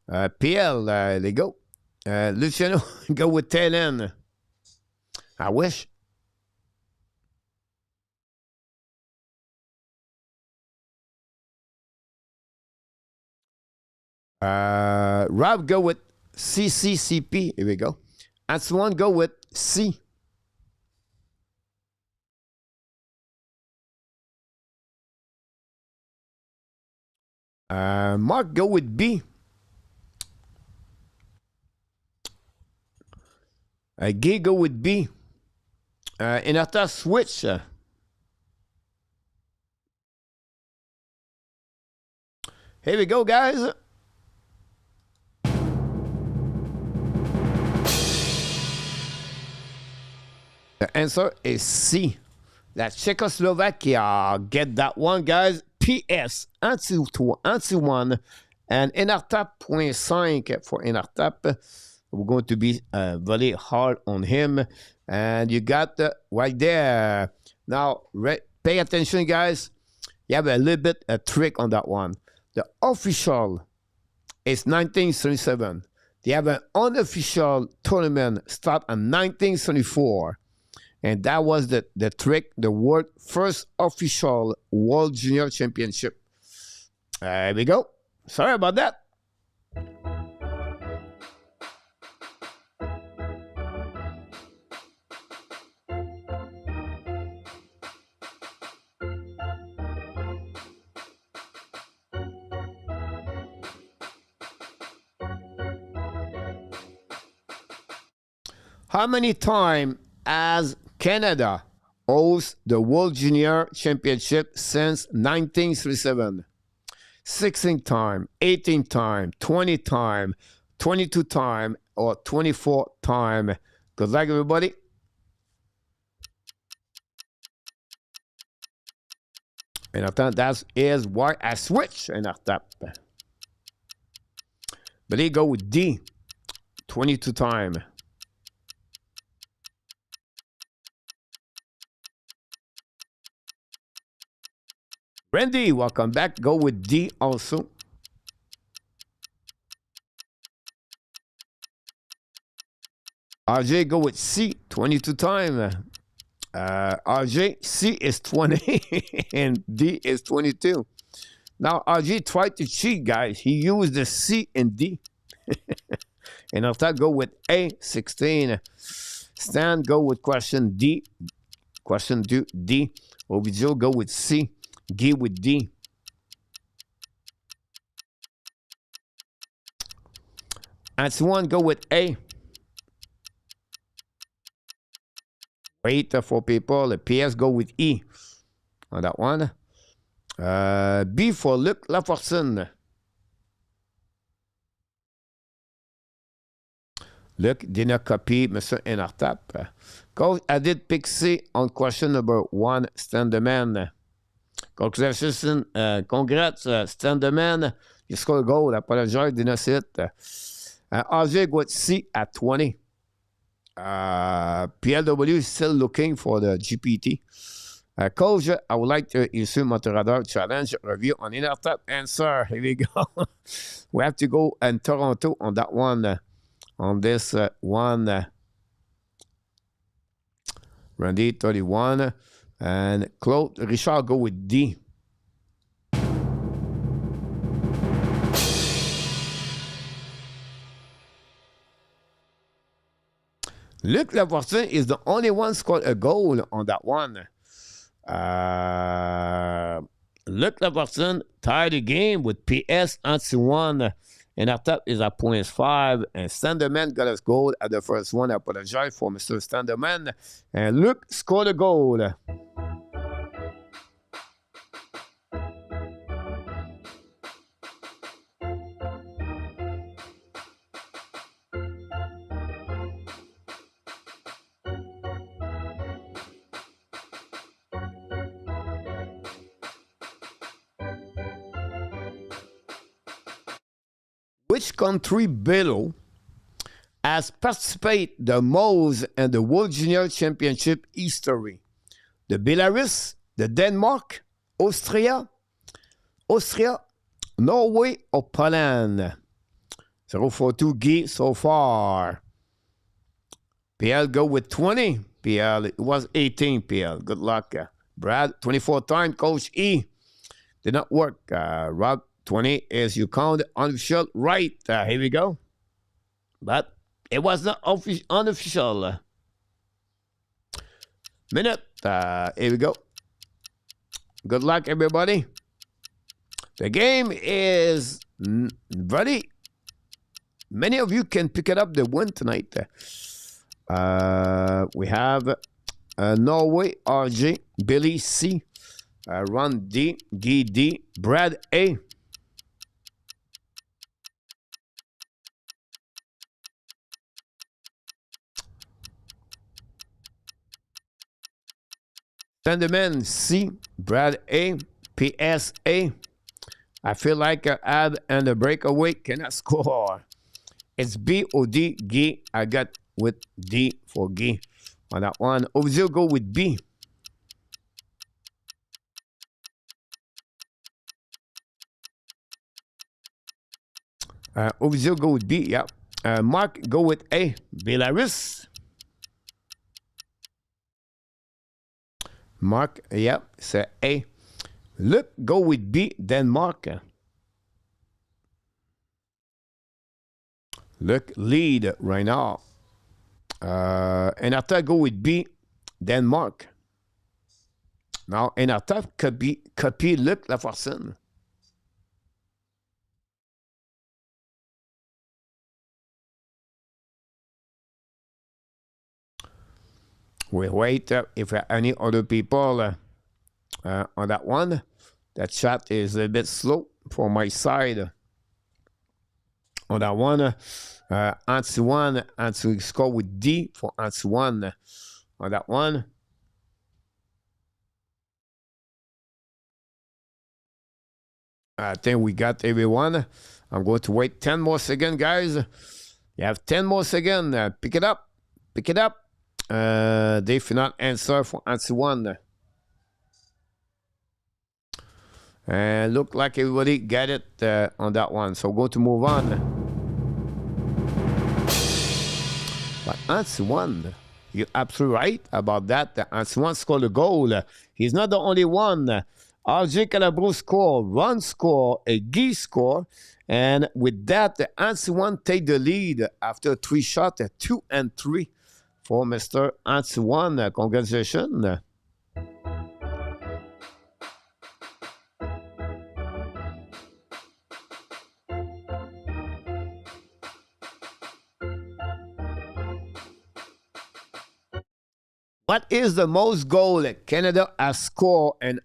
PL, they go. Luciano go with Telen. I wish. Rob go with CCCP. Here we go. Antoine go with C. Mark go with B. Gay go with B. Inata switch. Here we go, guys. The answer is C. La Czechoslovakia. Get that one, guys. PS. Anti-1. And Inartap 0.5 for Inartap. We're going to be very hard on him. And you got right there. Now, pay attention, guys. You have a little bit a trick on that one. The official is 1937. They have an unofficial tournament start in 1974. And that was the trick, the world first official World Junior Championship. There we go. Sorry about that. How many times has Canada hosts the World Junior Championship since 1937? 16 times, 18 times, 20 times, 22 times, or 24 times. Good luck, everybody. And I think that is why I switch. And I thought, but they go with D, 22 times. Randy, welcome back. Go with D also. RJ, go with C, 22 times. RJ, C is 20 and D is 22. Now, RJ tried to cheat, guys. He used the C and D. And after that, go with A, 16. Stan, go with question D. Question D. Ovidio, go with C. Guy with D. Antoine, go with A. Wait for people. The PS go with E on that one. B for Luc Laforson. Luc did not copy Mr. Inartap. Coach, I did pick C on question number 1, Standerman. Congratulations, Standerman. You scored a goal. I apologize, did not see it. RJ with C at 20. PLW is still looking for the GPT. Coach, I would like to issue Montreal challenge review on Inartap answer. Here we go. We have to go in Toronto on that one. On this one. Randy 31. And Claude Richard go with D. Luc Lafortin is the only one scored a goal on that one. Luc Lafortin tied the game with PS anti-1. And Artap is at 0.5. And Standerman got his goal at the first one. I apologize for Mr. Standerman. And Luc scored a goal. Which country below has participated the most in the World Junior Championship history? The Belarus, the Denmark, Austria, Norway, or Poland? 042 Guy so far. PL go with 20. PL, it was 18, PL. Good luck. Brad, 24 time. Coach E. Did not work. Rob, 20 is you count unofficial. Right. Here we go. But it was not unofficial. Minute. Here we go. Good luck, everybody. The game is ready. Many of you can pick it up the win tonight. We have Norway, RJ, Billy C, Ron D, Guy D, Brad A. Sandman C, Brad A, PS A. I feel like an ad and a breakaway cannot score. It's B or D, Guy. I got with D for Guy on that one. Ovzio go with B. Ovzio go with B, yeah. Mark go with A, Belarus. Mark, yeah, c'est A. Luke go with B, Denmark. Luke lead right now. Enata go with B, Denmark. Now, Enata copie Luc Laforcine. We wait if any other people on that one. That chat is a bit slow for my side. On that one, Antoine score with D for Antoine. On that one. I think we got everyone. I'm going to wait 10 more seconds, guys. You have 10 more seconds. Pick it up. Pick it up. They final answer for Antoine. And look like everybody got it on that one. So go to move on. But Antoine, you're absolutely right about that. Antoine scored a goal. He's not the only one. RJ Calabro score, Ron score, a Guy score. And with that, Antoine take the lead after 3 shots, 2 and 3 for Mr. Antoine. Congratulations. What is the most goal Canada has scored in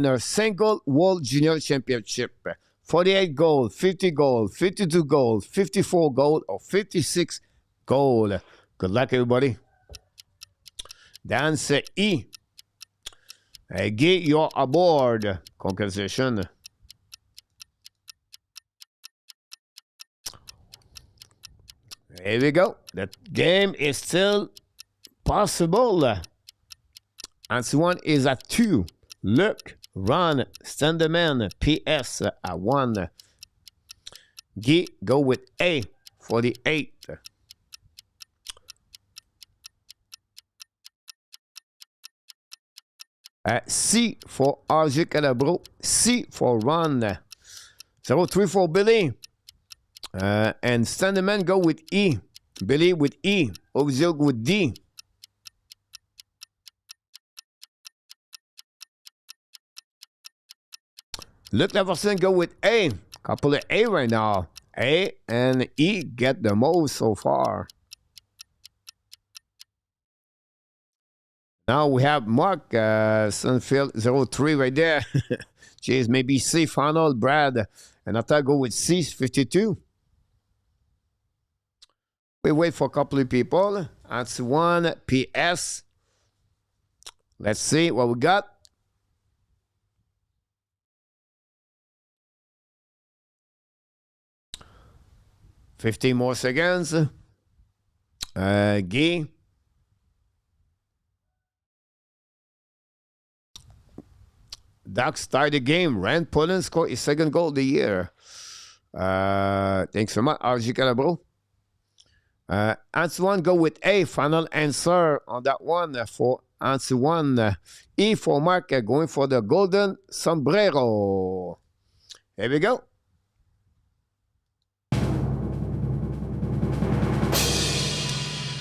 a single World Junior Championship? 48 goals, 50 goals, 52 goals, 54 goals, or 56 goals? Good luck, everybody. Dan c'est E. Hey, Guy, you're aboard. Congratulations. Here we go. The game is still possible. Antoine is at 2. Luc, Ron, Standerman, PS at 1. Guy, go with A, 48. C for RJ Calabro. C for Ron. 03 for Billy. And Standerman go with E. Billy with E. Ovzio with D. Luc Laforcine go with A. Couple of A right now. A and E get the most so far. Now we have Mark Sunfield 03 right there. Jeez, maybe C final, Brad. And I'll go with C 52. We wait for a couple of people. That's one PS. Let's see what we got. 15 more seconds. Guy. Ducks tie the game. Rand Pullen scored his second goal of the year. Thanks so much, RG Calabro. Answer 1, go with A. Final answer on that one for answer 1. E for Mark, going for the golden sombrero. Here we go.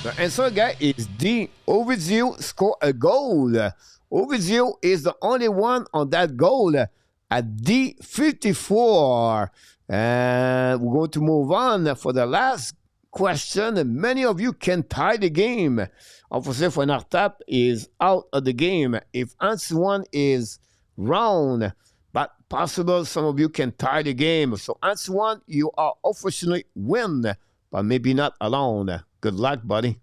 The answer, guy, is D. Ovidio scored a goal. Ovidio is the only one on that goal at D54. And we're going to move on for the last question. Many of you can tie the game. Obviously, for an tap is out of the game. If answer 1 is wrong, but possible some of you can tie the game. So answer 1, you are officially win, but maybe not alone. Good luck, buddy.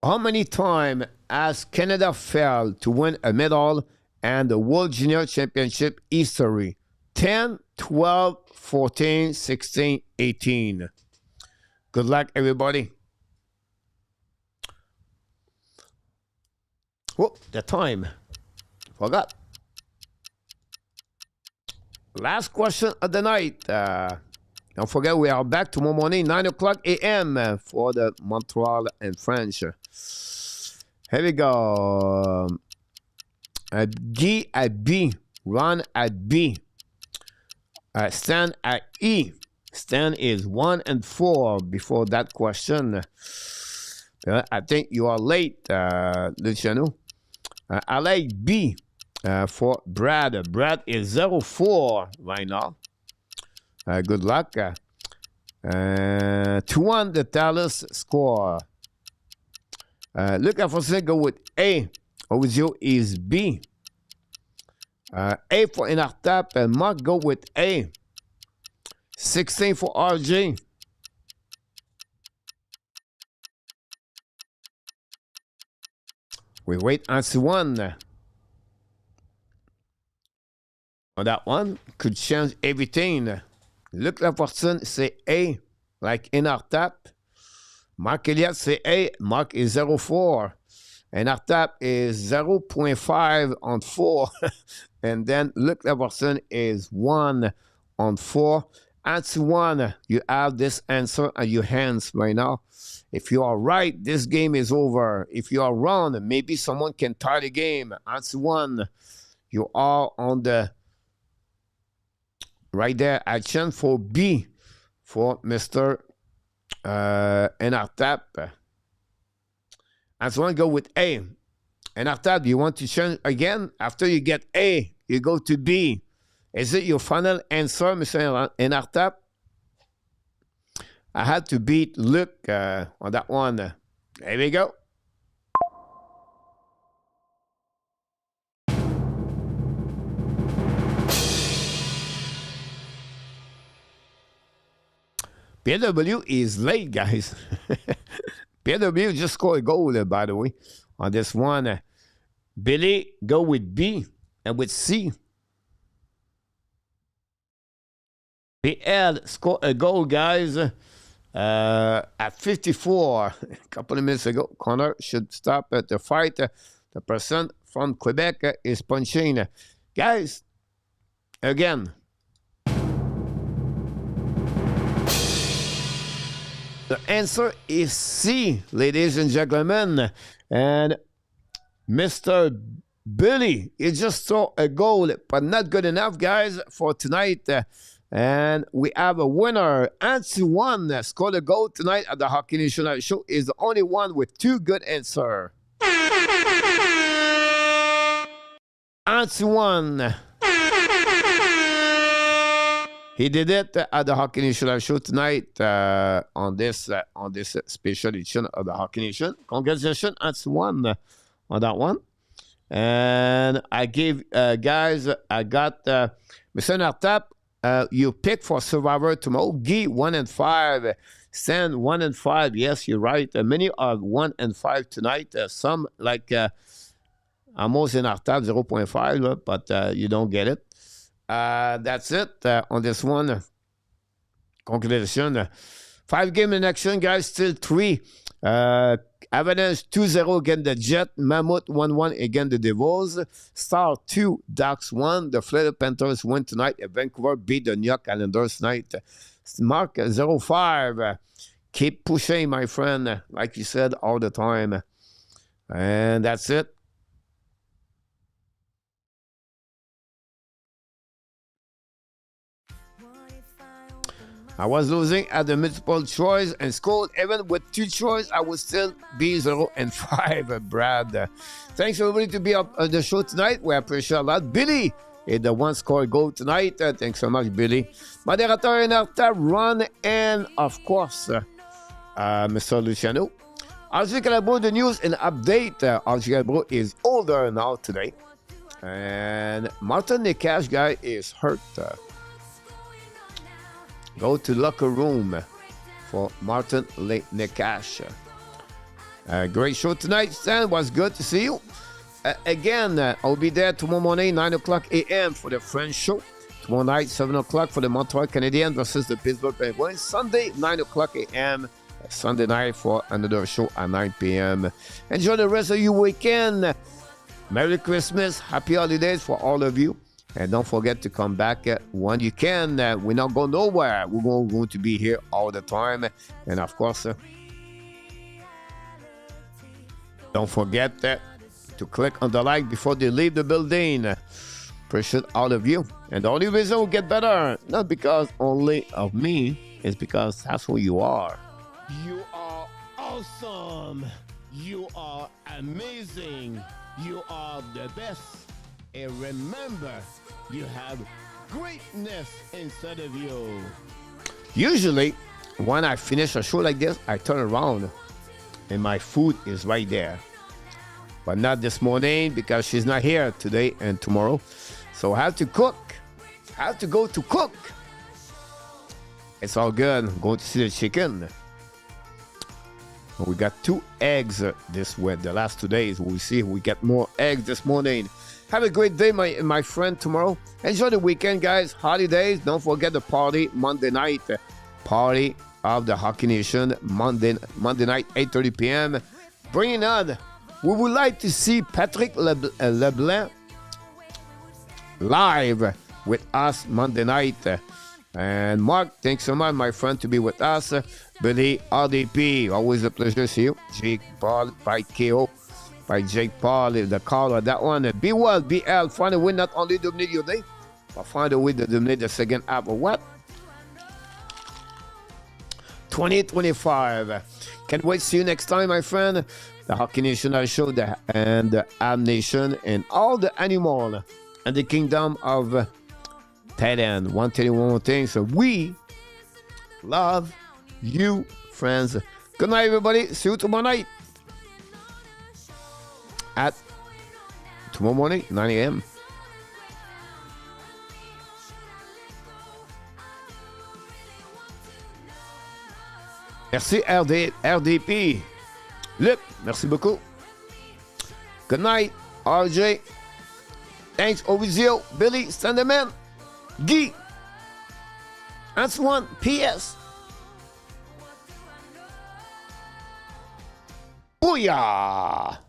How many times has Canada failed to win a medal and the World Junior Championship history? 10, 12, 14, 16, 18. Good luck, everybody. Oh, the time. Forgot. Last question of the night. Don't forget, we are back tomorrow morning, 9 o'clock a.m. for the Montreal and French. Here we go. Guy at B. Ron at B. Stan at E. Stan is 1 and 4 before that question. I think you are late, Luciano. I like B for Brad. Brad is 0-4 right now. Good luck. 2-1 the Dallas score. Look at for go with A. Ovizio is B. A for Inartap and Mark go with A. 16 for RJ. We wait answer 1. On that one, could change everything. Look la personne, c'est A, like Inartap. Mark Elliott, c'est A. Mark is 0-4. Inartap is 0.5 on 4. And then look la personne is 1 on 4. Answer 1, you have this answer at your hands right now. If you are right, this game is over. If you are wrong, maybe someone can tie the game. Answer 1, you are on the right there. Action for B for Mr. Enartap. Answer 1, go with A. Enartap, you want to change again? After you get A, you go to B. Is it your final answer, Mr. Enartap? I had to beat Luke on that one. There we go. PW is late, guys. PW just scored a goal, by the way, on this one. Billy, go with B and with C. BL scored a goal, guys, at 54 a couple of minutes ago. Connor should stop at the fight. The person from Quebec is punching. Guys, again, the answer is C, ladies and gentlemen. And Mr. Billy, he just saw a goal, but not good enough, guys, for tonight. And we have a winner. Answer 1 scored a goal tonight at the Hockey National Show. Is the only one with 2 good answers. Answer 1. He did it at the Hockey National Show tonight on this special edition of the Hockey Nation. Congratulations, Answer 1 on that one. And I gave guys, I got Mr. Nartap. You pick for Survivor tomorrow. Guy 1 and 5. Stan 1-5. Yes, you're right. Many are 1-5 tonight. Some like almost in our tab 0.5, but you don't get it. That's it on this one. Congratulations. 5 game in action, guys. Still 3. Avalanche 2-0 against the Jet. Mammoth 1-1 against the Devils. Star 2, Ducks 1. The Florida Panthers win tonight. Vancouver beat the New York Islanders tonight. Mark 0-5. Keep pushing, my friend, like you said all the time. And that's it. I was losing at the multiple choice and scored. Even with 2 choice, I would still be 0-5, Brad. Thanks everybody to be up on the show tonight. We appreciate a lot. Billy is the one score goal tonight. Thanks so much, Billy. Moderator in our tab, Ron, and of course, Mr. Luciano. RJ Calabro, the news and update. RJ Calabro is older now today. And Martin the Cash guy is hurt. Go to locker room for Martin Nekash. Great show tonight, Stan. Was good to see you. Again, I'll be there tomorrow morning, 9 o'clock a.m. for the French show. Tomorrow night, 7 o'clock for the Montreal Canadiens versus the Pittsburgh Penguins. Sunday, 9 o'clock a.m. Sunday night for another show at 9 p.m. Enjoy the rest of your weekend. Merry Christmas. Happy holidays for all of you. And don't forget to come back when you can. We're not going nowhere. We're going to be here all the time. And of course, don't forget to click on the like before they leave the building. Appreciate all of you. And the only reason we get better, not because only of me, is because that's who you are. You are awesome. You are amazing. You are the best. And remember, you have greatness inside of you. Usually, when I finish a show like this, I turn around and my food is right there. But not this morning because she's not here today and tomorrow. So I have to cook. I have to go to cook. It's all good. I'm going to see the chicken. We got 2 eggs this week. The last 2 days, we'll see if we get more eggs this morning. Have a great day, my friend, tomorrow. Enjoy the weekend, guys. Holidays. Don't forget the party Monday night. Party of the Hockey Nation. Monday night, 8:30 p.m. Bring it on. We would like to see Patrick Leblanc live with us Monday night. And Mark, thanks so much, my friend, to be with us. Billy, RDP, always a pleasure to see you. Jake Paul, by KO. By Jake Paul, the call of that one. Be well, BL. Find a way not only to dominate your day, but find a way to dominate the second half of what? 2025. Can't wait to see you next time, my friend. The Hockey Nation I show and the Ab Nation and all the animal and the kingdom of Thailand. One tell you one more thing. So we love you, friends. Good night, everybody. See you tomorrow night. At tomorrow morning, 9 a.m. Merci RDP. Luc, merci beaucoup. Good night, RJ. Thanks, Ovizio, Billy, Sandeman, Guy, Antoine, PS. Booyah!